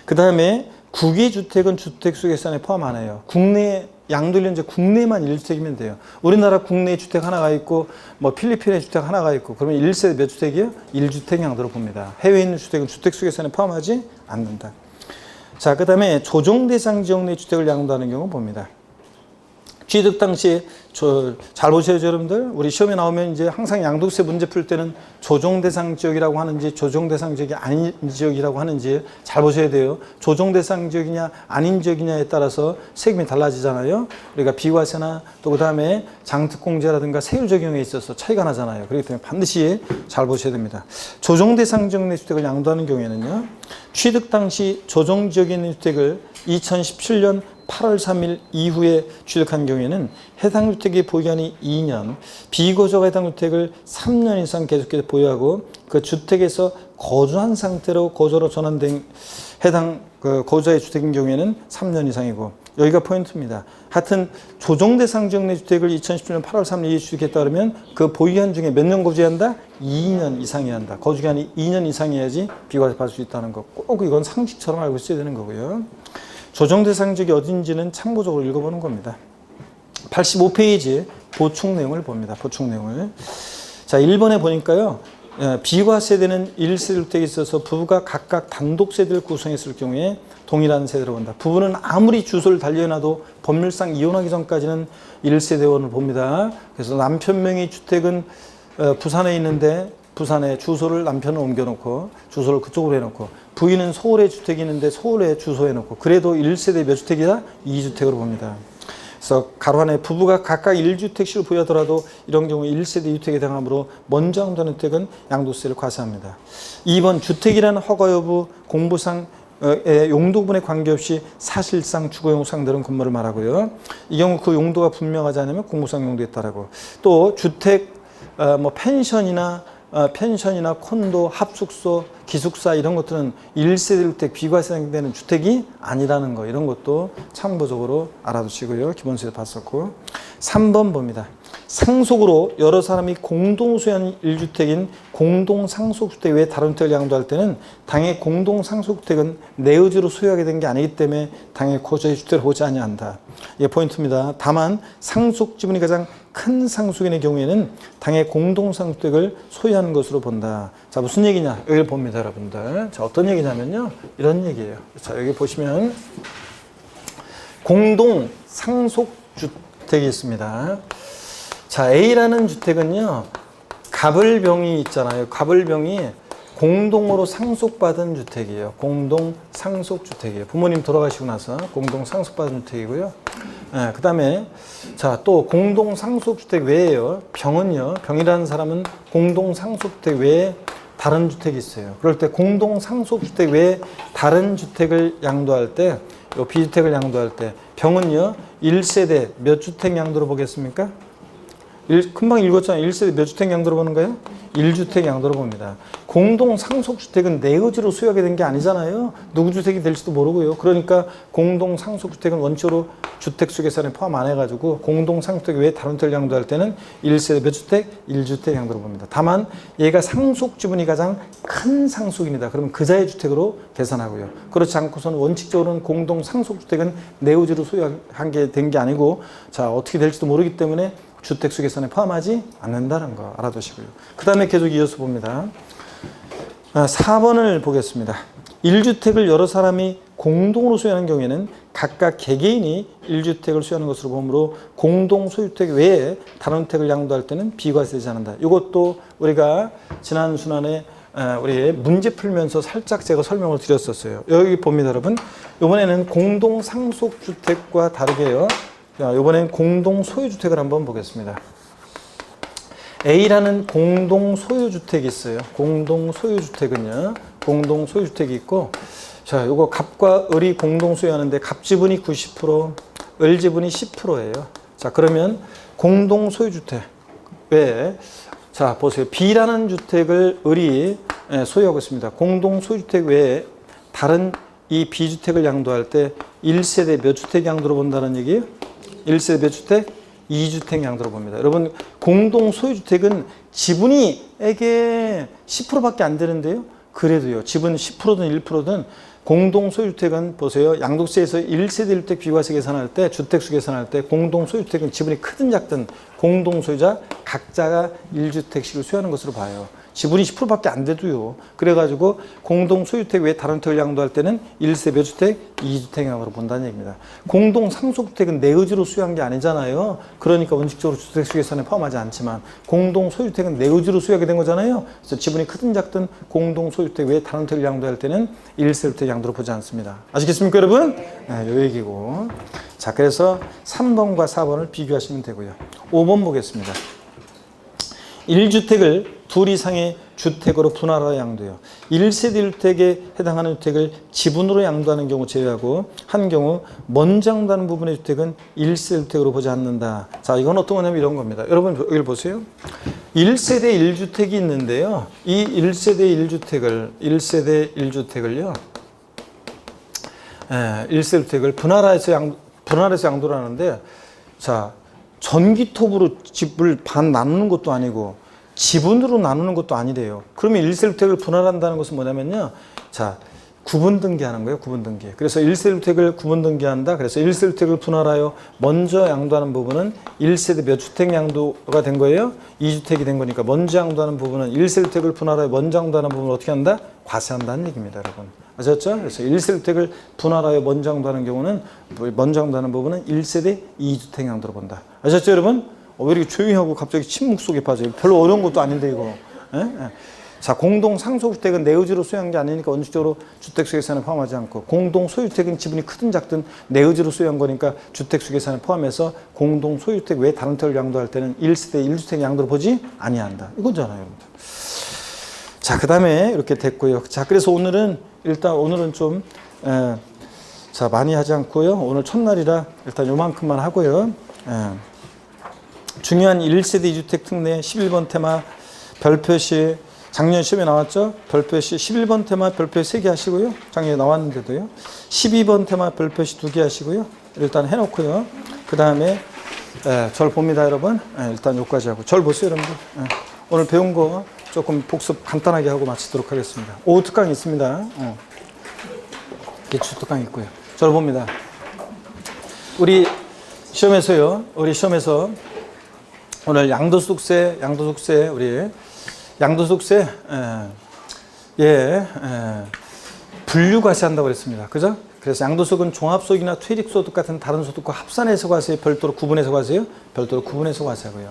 그 다음에 국외주택은 주택수계산에 포함 안 해요. 국내 양도일 현재 국내만 1주택이면 돼요. 우리나라 국내 주택 하나가 있고 뭐 필리핀에 주택 하나가 있고 그러면 1세대 몇 주택이에요? 1주택 양도로 봅니다. 해외에 있는 주택은 주택수계산에 포함하지 않는다. 자, 그 다음에 조정대상 지역 내 주택을 양도하는 경우 봅니다. 취득 당시 잘 보셔야죠 여러분들. 우리 시험에 나오면 이제 항상 양도세 문제 풀 때는 조정대상 지역이라고 하는지 조정대상 지역이 아닌 지역이라고 하는지 잘 보셔야 돼요. 조정대상 지역이냐 아닌 지역이냐에 따라서 세금이 달라지잖아요. 그러니까 비과세나 또 그 다음에 장특공제라든가 세율 적용에 있어서 차이가 나잖아요. 그렇기 때문에 반드시 잘 보셔야 됩니다. 조정대상 지역 내 주택을 양도하는 경우에는요, 취득 당시 조정지역에 있는 주택을 2017년 8월 3일 이후에 취득한 경우에는 해당 주택의 보유기간이 2년, 비거주가 해당 주택을 3년 이상 계속해서 보유하고 그 주택에서 거주한 상태로 거주로 전환된 해당 그 거주자의 주택인 경우에는 3년 이상이고, 여기가 포인트입니다. 하여튼 조정대상 지역 내 주택을 2017년 8월 3일 이후에 취득했다 그러면 그 보유기간 중에 몇 년 거주해야 한다? 2년 이상이어야 한다. 거주기간이 2년 이상이어야지 비과세 받을 수 있다는 거, 꼭 이건 상식처럼 알고 있어야 되는 거고요. 조정대상 지역이 어딘지는 참고적으로 읽어보는 겁니다. 85페이지 보충 내용을 봅니다. 보충 내용을. 자, 1번에 보니까요, 비과세되는 1세대 주택에 있어서 부부가 각각 단독 세대를 구성했을 경우에 동일한 세대로 본다. 부부는 아무리 주소를 달리해놔도 법률상 이혼하기 전까지는 1세대원을 봅니다. 그래서 남편 명의 주택은 부산에 있는데 부산에 주소를 남편은 옮겨놓고 주소를 그쪽으로 해놓고, 부인은 서울에 주택이 있는데 서울에 주소 해놓고, 그래도 1세대 몇 주택이다? 2주택으로 봅니다. 그래서 가로 안에 부부가 각각 1주택씩을 보유하더라도 이런 경우 1세대 2주택에 해당하므로 먼저 양도하는 주택은 양도세를 과세합니다. 2번 주택이라는 허가 여부, 공부상 용도분에 관계없이 사실상 주거용 상대로는 건물을 말하고요. 이 경우 그 용도가 분명하지 않으면 공부상 용도에 따르고, 또 주택 펜션이나 콘도, 합숙소, 기숙사 이런 것들은 1세대 주택 비과세되는 주택이 아니라는 거, 이런 것도 참고적으로 알아두시고요. 기본세를 봤었고. 3번 봅니다. 상속으로 여러 사람이 공동 소유한 1주택인 공동상속주택 외에 다른 주택을 양도할 때는 당해 공동상속주택은 내 의지로 소유하게 된 게 아니기 때문에 당해 거주의 주택을 보지 아니한다. 이게 포인트입니다. 다만 상속 지분이 가장 큰 상속인의 경우에는 당해 공동상속주택을 소유하는 것으로 본다. 자, 무슨 얘기냐? 여기를 봅니다, 여러분들. 자, 어떤 얘기냐면요, 이런 얘기예요. 자, 여기 보시면 공동상속주택이 있습니다. 자, A라는 주택은요, 갑을병이 있잖아요. 갑을병이 공동으로 상속받은 주택이에요. 공동상속주택이에요. 부모님 돌아가시고 나서 공동상속받은 주택이고요. 네, 그 다음에 자, 또 공동상속주택 외에요, 병은요, 병이라는 사람은 공동상속주택 외에 다른 주택이 있어요. 그럴 때 공동상속주택 외에 다른 주택을 양도할 때, 요 B주택을 양도할 때 병은요, 1세대 몇 주택 양도로 보겠습니까? 금방 읽었잖아요. 1세대 몇 주택 양도로 보는 거예요? 1주택 양도로 봅니다. 공동 상속주택은 내 의지로 소유하게 된 게 아니잖아요. 누구 주택이 될지도 모르고요. 그러니까 공동 상속주택은 원칙으로 주택수계산에 포함 안 해가지고 공동 상속주택 외에 다른 주택을 양도할 때는 1세대 몇 주택? 1주택 양도로 봅니다. 다만 얘가 상속 지분이 가장 큰 상속입니다. 그러면 그자의 주택으로 계산하고요. 그렇지 않고서는 원칙적으로는 공동 상속주택은 내 의지로 소유한 게 된 게 아니고 자 어떻게 될지도 모르기 때문에 주택수 계산에 포함하지 않는다는 거 알아두시고요. 그 다음에 계속 이어서 봅니다. 4번을 보겠습니다. 1주택을 여러 사람이 공동으로 소유하는 경우에는 각각 개개인이 1주택을 소유하는 것으로 보므로 공동 소유주택 외에 다른 주택을 양도할 때는 비과세되지 않는다. 이것도 우리가 지난 순환에 우리 문제 풀면서 살짝 제가 설명을 드렸었어요. 여기 봅니다, 여러분. 이번에는 공동 상속주택과 다르게요. 자, 이번엔 공동 소유주택을 한번 보겠습니다. A라는 공동 소유주택이 있어요. 공동 소유주택은요. 공동 소유주택이 있고, 자, 요거 갑과 을이 공동 소유하는데 갑 지분이 90%, 을 지분이 10%예요. 자, 그러면 공동 소유주택 외에 자, 보세요. B라는 주택을 을이 소유하고 있습니다. 공동 소유주택 외에 다른 이 B주택을 양도할 때 1세대 몇 주택 양도로 본다는 얘기예요? 1세대 몇 주택? 2주택 양도로 봅니다. 여러분 공동 소유주택은 지분이에게 10%밖에 안 되는데요. 그래도요. 지분 10%든 1%든 공동 소유주택은 보세요. 양도세에서 1세대 1주택 비과세 계산할 때 주택수 계산할 때 공동 소유주택은 지분이 크든 작든 공동 소유자 각자가 1주택씩을 소유하는 것으로 봐요. 지분이 10%밖에 안 돼도요. 그래가지고 공동 소유주택 외에 다른 주택을 양도할 때는 1세 몇 주택? 2주택 양으로 본다는 얘기입니다. 공동 상속주택은 내 의지로 소유한 게 아니잖아요. 그러니까 원칙적으로 주택수 계산에 포함하지 않지만 공동 소유주택은 내 의지로 소유하게 된 거잖아요. 그래서 지분이 크든 작든 공동 소유주택 외에 다른 주택을 양도할 때는 1세 주택 양도로 보지 않습니다. 아시겠습니까, 여러분? 네, 요 얘기고. 자, 그래서 3번과 4번을 비교하시면 되고요. 5번 보겠습니다. 1주택을 둘 이상의 주택으로 분할하여 양도해요. 1세대 1주택에 해당하는 주택을 지분으로 양도하는 경우 제외하고 한 경우 먼저 양도하는 부분의 주택은 1세대 1주택으로 보지 않는다. 자, 이건 어떤 거냐면 이런 겁니다. 여러분 여기를 보세요. 1세대 1주택이 있는데요. 이 1세대 1주택을요. 1세대 1주택을 분할해서 양도를 하는데 자, 전기톱으로 집을 반 나누는 것도 아니고 지분으로 나누는 것도 아니래요. 그러면 1세대주택을 분할한다는 것은 뭐냐면요. 자, 구분 등기하는 거예요. 구분 등기. 그래서 1세대주택을 구분 등기한다. 그래서 1세대주택을 분할하여 먼저 양도하는 부분은 1세대 몇 주택 양도가 된 거예요? 2주택이 된 거니까 먼저 양도하는 부분은 1세대주택을 분할하여 먼저 양도하는 부분을 어떻게 한다? 과세한다는 얘기입니다, 여러분. 아셨죠? 그래서 1세대주택을 분할하여 먼저 양도하는 경우는 먼저 양도하는 부분은 1세대 2주택 양도로 본다. 아셨죠, 여러분? 왜 이렇게 조용히 하고 갑자기 침묵 속에 빠져요? 별로 어려운 것도 아닌데 이거. 자, 공동 상속주택은 내 의지로 소유한 게 아니니까 원칙적으로 주택수 계산에 포함하지 않고 공동 소유주택은 지분이 크든 작든 내 의지로 소유한 거니까 주택수 계산에 포함해서 공동 소유주택 외에 다른 주택을 양도할 때는 1세대 1주택 양도로 보지 아니한다. 이거잖아요, 여러분들. 자, 그 다음에 이렇게 됐고요. 자, 그래서 오늘은 좀 자, 많이 하지 않고요. 오늘 첫날이라 일단 요만큼만 하고요. 중요한 1세대 2주택 특례 11번 테마 별표시 작년 시험에 나왔죠? 별표시 11번 테마 별표시 3개 하시고요. 작년에 나왔는데도요. 12번 테마 별표시 2개 하시고요. 일단 해놓고요. 그 다음에 절 봅니다, 여러분. 일단 여기까지 하고 절 보세요, 여러분들. 오늘 배운 거 조금 복습 간단하게 하고 마치도록 하겠습니다. 오후 특강 있습니다. 기초 특강 있고요. 절 봅니다. 우리 시험에서 오늘 양도소득세 분류과세한다고 그랬습니다. 그죠? 그래서 양도소득은 종합소득이나 퇴직소득 같은 다른 소득과 합산해서 과세해요? 별도로 구분해서 과세해요? 별도로 구분해서 과세하고요.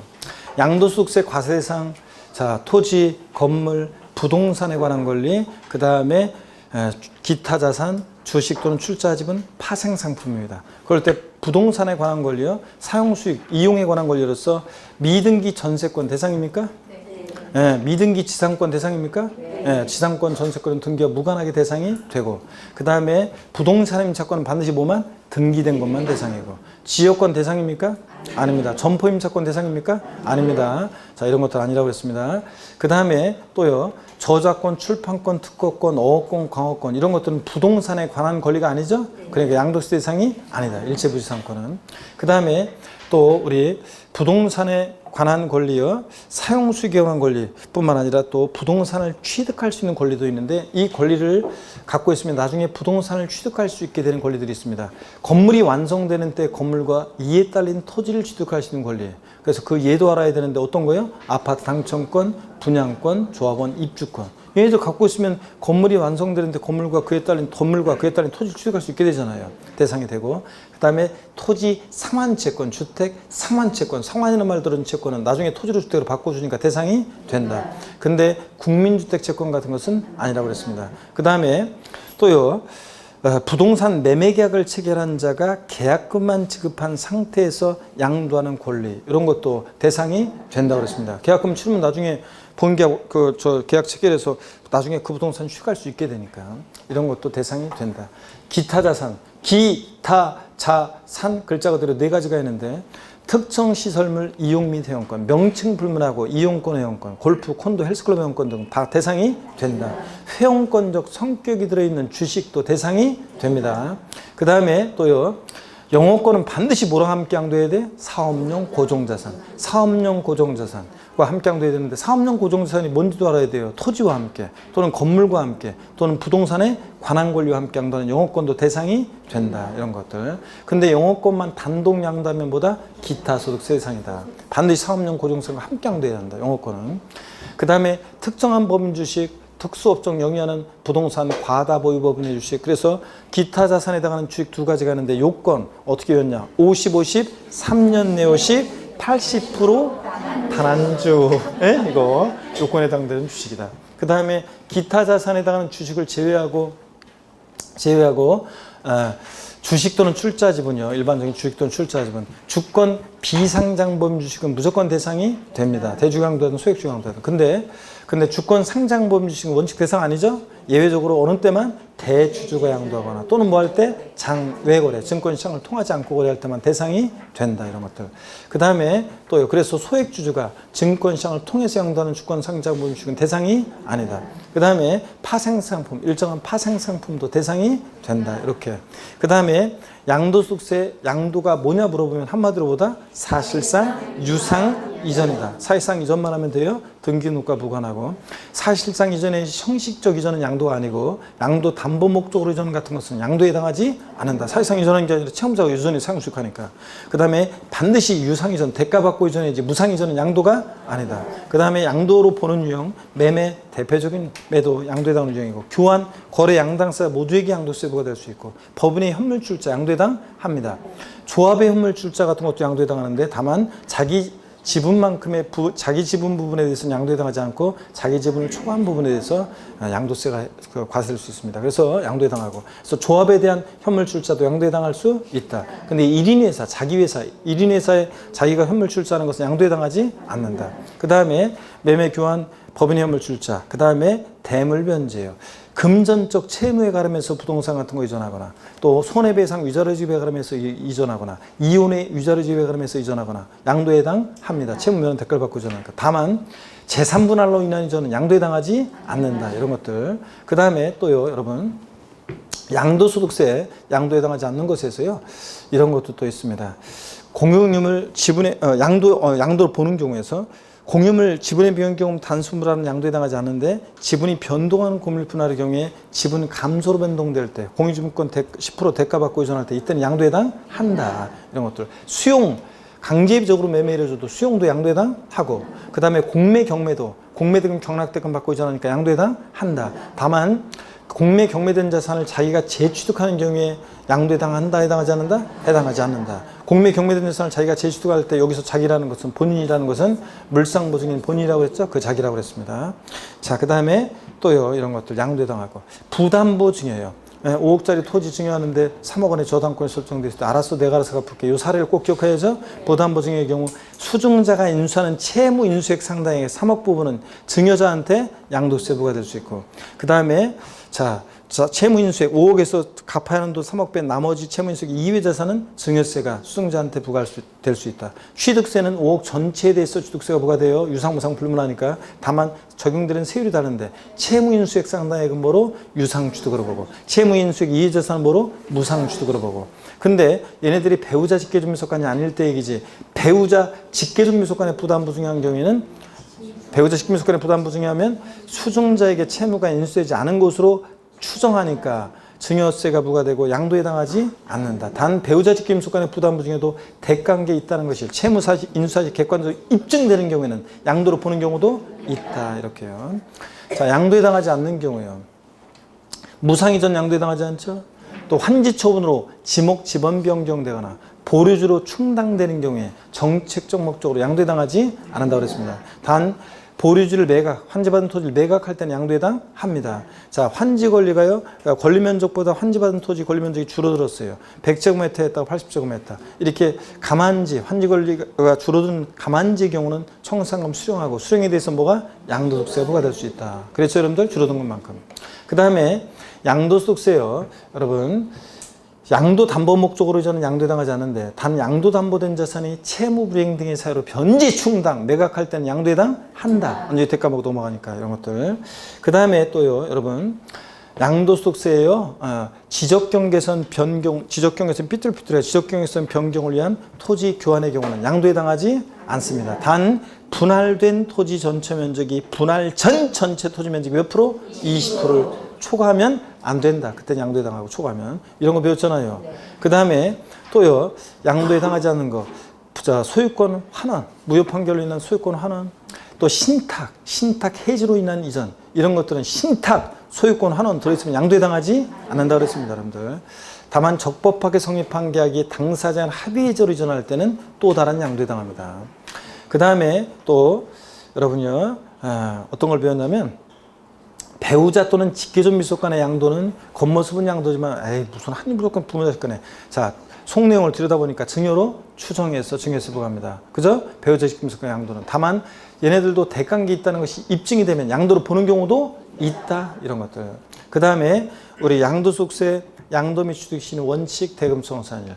양도소득세 과세 대상, 자, 토지, 건물, 부동산에 관한 권리, 그 다음에 기타 자산, 주식 또는 출자 지분, 파생 상품입니다. 그럴 때 부동산에 관한 권리요, 사용 수익, 이용에 관한 권리로서 미등기 전세권 대상입니까? 네. 예, 미등기 지상권 대상입니까? 예, 지상권 전세권은 등기와 무관하게 대상이 되고, 그 다음에 부동산 임차권은 반드시 뭐만? 등기된 것만 대상이고, 지역권 대상입니까? 아닙니다. 점포 임차권 대상입니까? 아닙니다. 자, 이런 것들 아니라고 했습니다. 그 다음에 또요, 저작권, 출판권, 특허권, 어업권, 광업권 이런 것들은 부동산에 관한 권리가 아니죠? 그러니까 양도세 대상이 아니다. 일체부지상권은. 그 다음에 또 우리 부동산에 관한 권리요, 사용수익에 관한 권리뿐만 아니라 또 부동산을 취득할 수 있는 권리도 있는데, 이 권리를 갖고 있으면 나중에 부동산을 취득할 수 있게 되는 권리들이 있습니다. 건물이 완성되는 때 건물과 이에 딸린 토지를 취득할 수 있는 권리. 그래서 그 예도 알아야 되는데 어떤 거예요? 아파트 당첨권, 분양권, 조합원, 입주권. 얘네들 갖고 있으면 건물이 완성되는데 건물과 그에 딸린 토지를 취득할 수 있게 되잖아요. 대상이 되고, 그 다음에 토지 상환채권, 주택 상환채권, 상환이라는 말 들은 채권은 나중에 토지로 주택으로 바꿔주니까 대상이 된다. 근데 국민주택채권 같은 것은 아니라고 그랬습니다. 그 다음에 또요, 부동산 매매계약을 체결한 자가 계약금만 지급한 상태에서 양도하는 권리, 이런 것도 대상이 된다고 그랬습니다. 계약금 치르면 나중에 본계약, 계약 체결해서 나중에 그 부동산 취득할 수 있게 되니까 이런 것도 대상이 된다. 기타 자산, 기타 자산 글자 그대로 네 가지가 있는데, 특정 시설물 이용 및 회원권, 명칭 불문하고 이용권 회원권, 골프, 콘도, 헬스클럽 회원권 등 다 대상이 된다. 회원권적 성격이 들어있는 주식도 대상이 됩니다. 그 다음에 또요, 영업권은 반드시 뭐랑 함께 양도해야 돼? 사업용 고정자산, 사업용 고정자산과 함께 양도해야 되는데, 사업용 고정자산이 뭔지도 알아야 돼요. 토지와 함께 또는 건물과 함께 또는 부동산의 관한 권리와 함께 양도하는 영업권도 대상이 된다. 이런 것들. 근데 영업권만 단독 양도하면 뭐다? 기타 소득세 대상이다. 반드시 사업용 고정자산과 함께 양도해야 한다. 영업권은. 그 다음에 특정한 법인 주식, 특수업종 영위하는 부동산 과다 보유 법인의 주식. 그래서 기타 자산에 해당하는 주식 두 가지가 있는데, 요건 어떻게 였냐? 50, 50, 3년 내 50, 80% 단안주. 예? 이거 요건에 해당되는 주식이다. 그 다음에 기타 자산에 해당하는 주식을 제외하고 주식 또는 출자 지분이요. 일반적인 주식 또는 출자 지분. 주권 비상장 법인 주식은 무조건 대상이 됩니다. 대주주양도든 소액주주양도든. 근데 주권 상장 법인 주식은 원칙 대상 아니죠? 예외적으로 어느 때만 대주주가 양도하거나 또는 뭐 할 때 장외거래, 증권시장을 통하지 않고 거래할 때만 대상이 된다. 이런 것들. 그 다음에 또요. 그래서 소액주주가 증권시장을 통해서 양도하는 주권 상장 법인 주식은 대상이 아니다. 그 다음에 파생상품, 일정한 파생상품도 대상이 된다. 이렇게. 그 다음에 양도소득세, 양도가 뭐냐 물어보면 한마디로 보다 사실상 유상 이전이다. 사실상 이전만 하면 돼요. 등기누과 무관하고. 사실상 이전의 형식적 이전은 양도가 아니고, 양도 담보 목적으로 이전 같은 것은 양도에 해당하지 않는다. 사실상 이전하는 게 아니라 채무자가 유전이 사용수익하니까. 그 다음에 반드시 유상 이전, 대가받고 이전이지 무상 이전은 양도가 아니다. 그 다음에 양도로 보는 유형, 매매, 대표적인 매도 양도에 해당하는 유형이고, 교환, 거래, 양당세 모두에게 양도세 부과될 수 있고, 법인의 현물출자 양도에 해당합니다. 조합의 현물출자 같은 것도 양도에 해당하는데, 다만 자기 지분만큼의 자기 지분 부분에 대해서는 양도에 해당하지 않고, 자기 지분을 초과한 부분에 대해서 양도세가 과세될 수 있습니다. 그래서 양도에 해당하고, 그래서 조합에 대한 현물 출자도 양도에 해당할 수 있다. 근데 1인 회사, 자기 회사, 1인 회사에 자기가 현물 출자하는 것은 양도에 해당하지 않는다. 그 다음에 매매 교환, 법인 현물 출자, 그 다음에 대물 변제예요. 금전적 채무에 가름해서 부동산 같은 거 이전하거나, 또 손해배상 위자료 지급에 가름해서 이전하거나, 이혼의 위자료 지급에 가름해서 이전하거나 양도에 해당합니다. 채무면 대가를 받고 이전하니까. 다만 재산 분할로 인한 이전은 양도에 해당하지 않는다. 이런 것들. 그 다음에 또요, 여러분, 양도소득세 양도에 해당하지 않는 것에서요, 이런 것도 또 있습니다. 공유유물 지분의 양도를 보는 경우에서 공유물 지분의 변경 경우 단순분할은 양도에 해당하지 않는데, 지분이 변동하는 공유물 분할의 경우에 지분 감소로 변동될 때, 공유지분권 10% 대가받고 이전할 때, 이때는 양도에 해당한다. 이런 것들. 수용, 강제적으로 매매를 해줘도 수용도 양도에 해당하고, 그 다음에 공매 경매도, 공매대금 경락대금 받고 이전하니까 양도에 해당한다. 다만 공매 경매된 자산을 자기가 재취득하는 경우에 양도에 해당한다, 해당하지 않는다? 해당하지 않는다. 공매 경매된 자산을 자기가 재취득할 때, 여기서 자기라는 것은, 본인이라는 것은 물상보증인 본인이라고 했죠? 그 자기라고 그랬습니다. 자, 그 다음에 또요, 이런 것들 양도에 해당하고, 부담보증이에요. 5억짜리 토지 증여하는데 3억 원의 저당권이 설정돼 있을 때 알았어 내가 알아서 갚을게. 이 사례를 꼭 기억해야죠. 보담보 증여의 경우 수증자가 인수하는 채무 인수액 상당액의 3억 부분은 증여자한테 양도세 부과될 수 있고 그 다음에 자 채무 인수액 5억에서 갚아야 하는 돈 3억 뺀 나머지 채무 인수액 이외 자산은 증여세가 수증자한테 부과될 수 있다. 취득세는 5억 전체에 대해서 취득세가 부과돼요. 유상무상 불문하니까. 다만 적용되는 세율이 다른데 채무 인수액 상당액은 뭐로? 유상취득으로 보고 채무 인수액 이외 자산은 뭐로? 무상취득으로 보고. 근데 얘네들이 배우자 직계존미소관이 아닐 때 얘기지. 배우자 직계존미소관의 부담부 증여한 경우에는 배우자 직계존미소관의 부담부 증여하면 수증자에게 채무가 인수되지 않은 것으로 추정하니까 증여세가 부과되고 양도에 해당하지 않는다. 단 배우자 직계존미소관의 부담부 중에도 대가관계에 있다는 것이 채무사실, 인수사실 객관적으로 입증되는 경우에는 양도로 보는 경우도 있다. 이렇게요. 자, 양도에 해당하지 않는 경우요. 무상이전 양도에 해당하지 않죠. 또 환지처분으로 지목 지번 변경되거나 보류주로 충당되는 경우에 정책적 목적으로 양도에 해당하지 않는다고 그랬습니다. 단 보류지를 매각, 환지받은 토지를 매각할 때는 양도에 해당합니다. 자, 환지 권리가요, 권리 면적보다 환지받은 토지 권리 면적이 줄어들었어요. 100제곱미터 했다고 80제곱미터. 이렇게 가만지, 환지 권리가 줄어든 가만지의 경우는 청산금 수령하고 수령에 대해서 뭐가? 양도소득세가 부과될 수 있다. 그렇죠, 여러분들? 줄어든 것만큼. 그 다음에 양도소득세요, 여러분. 양도 담보 목적으로 저는 양도에 해당하지 않는데 단 양도 담보된 자산이 채무 불이행 등의 사유로 변제 충당 매각할 때는 양도에 해당한다. 언제 대가보고 넘어가니까 이런 것들. 그 다음에 또요, 여러분 양도소득세예요. 지적경계선 변경, 지적경계선 삐뚤삐뚤해 지적경계선 변경을 위한 토지 교환의 경우는 양도에 해당하지 않습니다. 단 분할된 토지 전체 면적이 분할 전 전체 토지 면적이 몇 프로? 20%를 초과하면 안 된다. 그때는 양도에 해당하고 초과하면. 이런 거 배웠잖아요. 그 다음에 또요. 양도에 해당하지 않는 거. 소유권 환원, 무효 판결로 인한 소유권 환원, 또 신탁 해지로 인한 이전 이런 것들은 신탁, 소유권 환원 들어있으면 양도에 해당하지 않는다고 그랬습니다. 여러분들. 다만 적법하게 성립한 계약이 당사자의 합의제로 이전할 때는 또 다른 양도에 해당합니다. 그 다음에 또 여러분요. 어떤 걸 배웠냐면 배우자 또는 직계존미소 간의 양도는 겉모습은 양도지만 에이 무슨 한입 무조건 부모자 간에 자 속내용을 들여다보니까 증여로 추정해서 증여세 부과합니다. 그죠? 배우자 직계존미소 간의 양도는 다만 얘네들도 대가관계 있다는 것이 입증이 되면 양도로 보는 경우도 있다. 이런 것들. 그 다음에 우리 양도소득세 양도 및 취득 시는 원칙 대금 청산일.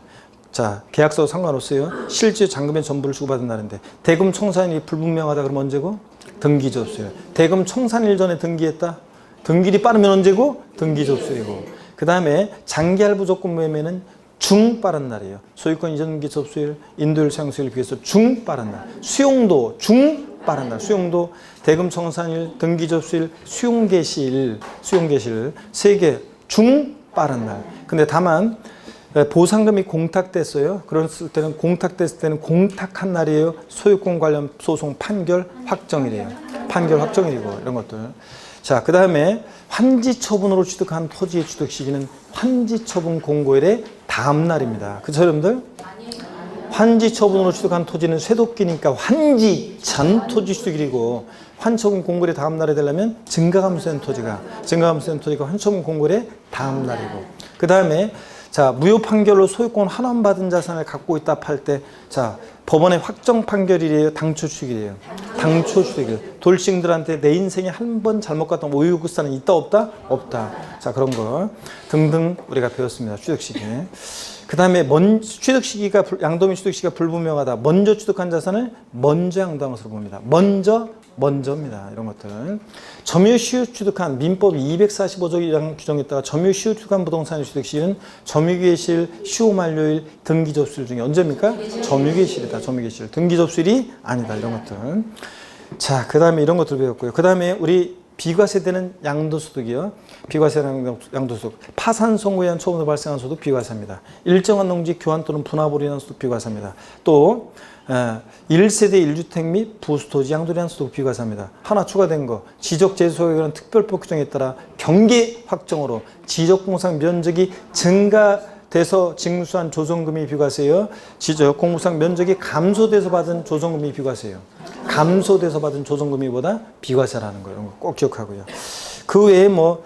자, 계약서도 상관없어요. 실제 잔금의 전부를 주고받은 날인데 대금 청산일이 불분명하다 그러면 언제고? 등기 접수요. 대금 청산일 전에 등기했다. 등기일이 빠르면 언제고? 등기 접수이고. 그 다음에 장기할부 조건 매매는 중 빠른 날이에요. 소유권 이전 등기 접수일, 인도일 사용수일 비해서 중 빠른 날. 수용도 중 빠른 날. 수용도 대금 청산일, 등기 접수일, 수용 개시일 세 개 중 빠른 날. 근데 다만 보상금이 공탁됐어요. 그랬을 때는 공탁됐을 때는 공탁한 날이에요. 소유권 관련 소송 판결 확정일이에요. 판결 확정일이고 이런 것들. 자, 그 다음에 환지처분으로 취득한 토지의 취득 시기는 환지처분 공고일의 다음 날입니다. 그렇죠, 여러분들? 환지처분으로 취득한 토지는 쇠도끼니까 환지 전 토지 취득일이고 환처분 공고일의 다음 날에 되려면 증가감수된 토지가 환처분 공고일의 다음 날이고 그 다음에 자, 무효 판결로 소유권 환원받은 자산을 갖고 있다 팔 때, 자, 법원의 확정 판결일이에요? 당초 취득일이에요? 당초 취득일. 돌싱들한테 내 인생에 한 번 잘못 갔던 오유구사는 있다, 없다? 없다. 자, 그런 거 등등 우리가 배웠습니다. 취득 시기. 그 다음에 취득 시기가, 양도 및 취득 시기가 불분명하다. 먼저 취득한 자산을 먼저 양도한 것으로 봅니다. 먼저입니다. 이런 것들. 점유시효 취득한 민법 245조에 규정했다가 점유시효 취득한 부동산의 취득 시일은 점유개시일, 시효 만료일, 등기 접수일 중에 언제입니까? 점유개시일이다. 점유개시일. 등기 접수일이 아니다. 이런 것들. 자, 그 다음에 이런 것들 배웠고요. 그 다음에 우리 비과세되는 양도소득이요. 비과세되는 양도소득. 파산 선고에 의한 처분으로 발생한 소득 비과세입니다. 일정한 농지 교환 또는 분합으로 인한 소득 비과세입니다. 또 1세대 1주택 및 부수토지 양도에 대한 소득 비과세입니다. 하나 추가된 거 지적재소에 관한 특별법 규정에 따라 경계 확정으로 지적공상 면적이 증가돼서 징수한 조정금이 비과세예요. 지적공상 면적이 감소돼서 받은 조정금이 비과세예요. 감소돼서 받은 조정금이보다 비과세라는 거예요. 이런 거 꼭 기억하고요. 그 외에 뭐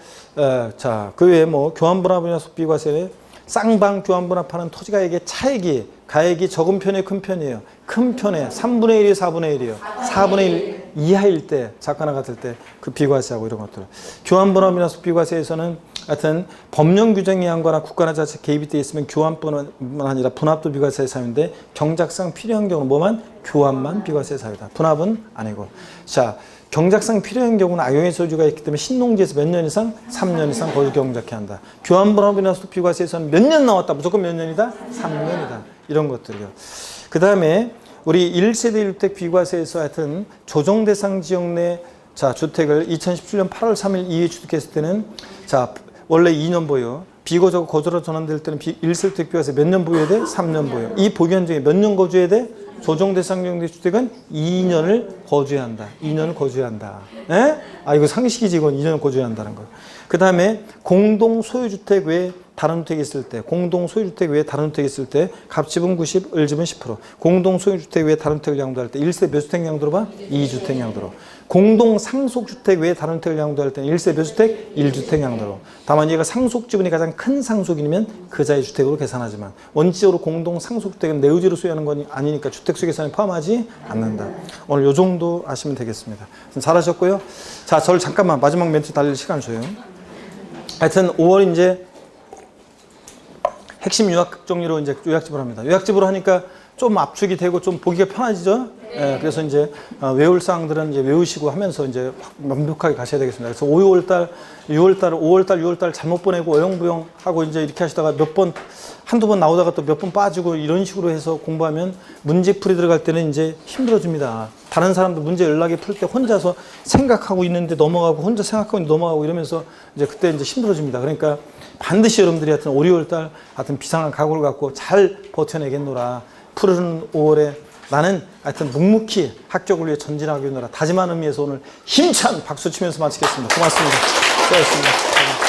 자, 그 외에 뭐 교환분합이나 소비과세, 쌍방 교환분합하는 토지가액의 차액이 가액이 적은 편이에요, 큰 편이에요? 큰 편에 3분의 1이 4분의 1이에요. 4분의 1 이하일 때, 작거나 같을 때 그 비과세하고 이런 것들. 교환분합이나 소비과세에서는 하여튼 법령 규정에 의한거나 국가나 자체 개입이 돼 있으면 교환뿐만 아니라 분합도 비과세 사유인데 경작상 필요한 경우는 뭐만? 교환만 비과세 사유다. 분합은 아니고. 자, 경작상 필요한 경우는 악용의 소지가 있기 때문에 신농지에서 몇 년 이상? 3년 이상 거주 경작해야 한다. 교환분합이나 소비과세에서는 몇 년 나왔다? 무조건 몇 년이다? 3년이다. 이런 것들이요. 그 다음에 우리 1세대 1주택 비과세에서 하여튼 조정대상 지역 내 자, 주택을 2017년 8월 3일 이후에 취득했을 때는 자, 원래 2년 보유, 비거주하고 거주로 전환될 때는 1세대 비과세 몇 년 보유해야 돼? 3년 보유. 이 보견 중에 몇 년 거주해야 돼? 조정대상 지역 내 주택은 2년을 거주해야 한다. 2년을 거주해야 한다. 에? 아, 이거 상식이지, 이건 2년을 거주해야 한다는 거. 그 다음에 공동 소유주택 외에 다른 주택이 있을 때, 공동 소유주택 외에 다른 주택이 있을 때 갑집은 90, 을집은 10%. 공동 소유주택 외에 다른 주택을 양도할 때 1세 몇 주택 양도로 봐? 2주택 양도로. 공동 상속주택 외에 다른 주택을 양도할 때는 1세 몇 주택? 1주택 양도로. 다만 얘가 상속지분이 가장 큰 상속인이면 그자의 주택으로 계산하지만 원칙적으로 공동 상속주택은 내 의지로 소유하는 건 아니니까 주택수 계산에 포함하지 않는다. 오늘 요 정도 아시면 되겠습니다. 잘하셨고요. 자, 저를 잠깐만 마지막 멘트 달릴 시간 줘요. 하여튼 5월 이제 핵심 요약 정리로 이제 요약집을 합니다. 요약집으로 하니까 좀 압축이 되고 좀 보기가 편하지죠? 예, 그래서 이제 외울 사항들은 이제 외우시고 하면서 이제 완벽하게 가셔야 되겠습니다. 그래서 5월달, 6월달, 5월달, 6월달 잘못 보내고 어영부영 하고 이제 이렇게 하시다가 몇 번, 한두 번 나오다가 또 몇 번 빠지고 이런 식으로 해서 공부하면 문제풀이 들어갈 때는 이제 힘들어집니다. 다른 사람들 문제 연락이 풀 때 혼자서 생각하고 있는데 넘어가고 혼자 생각하고 있는데 넘어가고 이러면서 이제 그때 이제 힘들어집니다. 그러니까 반드시 여러분들이 하여튼 5, 6월달 하여튼 비상한 각오를 갖고 잘 버텨내겠노라. 푸르른 5월에 나는 하여튼 묵묵히 합격을 위해 전진하겠노라. 다짐하는 의미에서 오늘 힘찬 박수 치면서 마치겠습니다. 고맙습니다. 수고하셨습니다.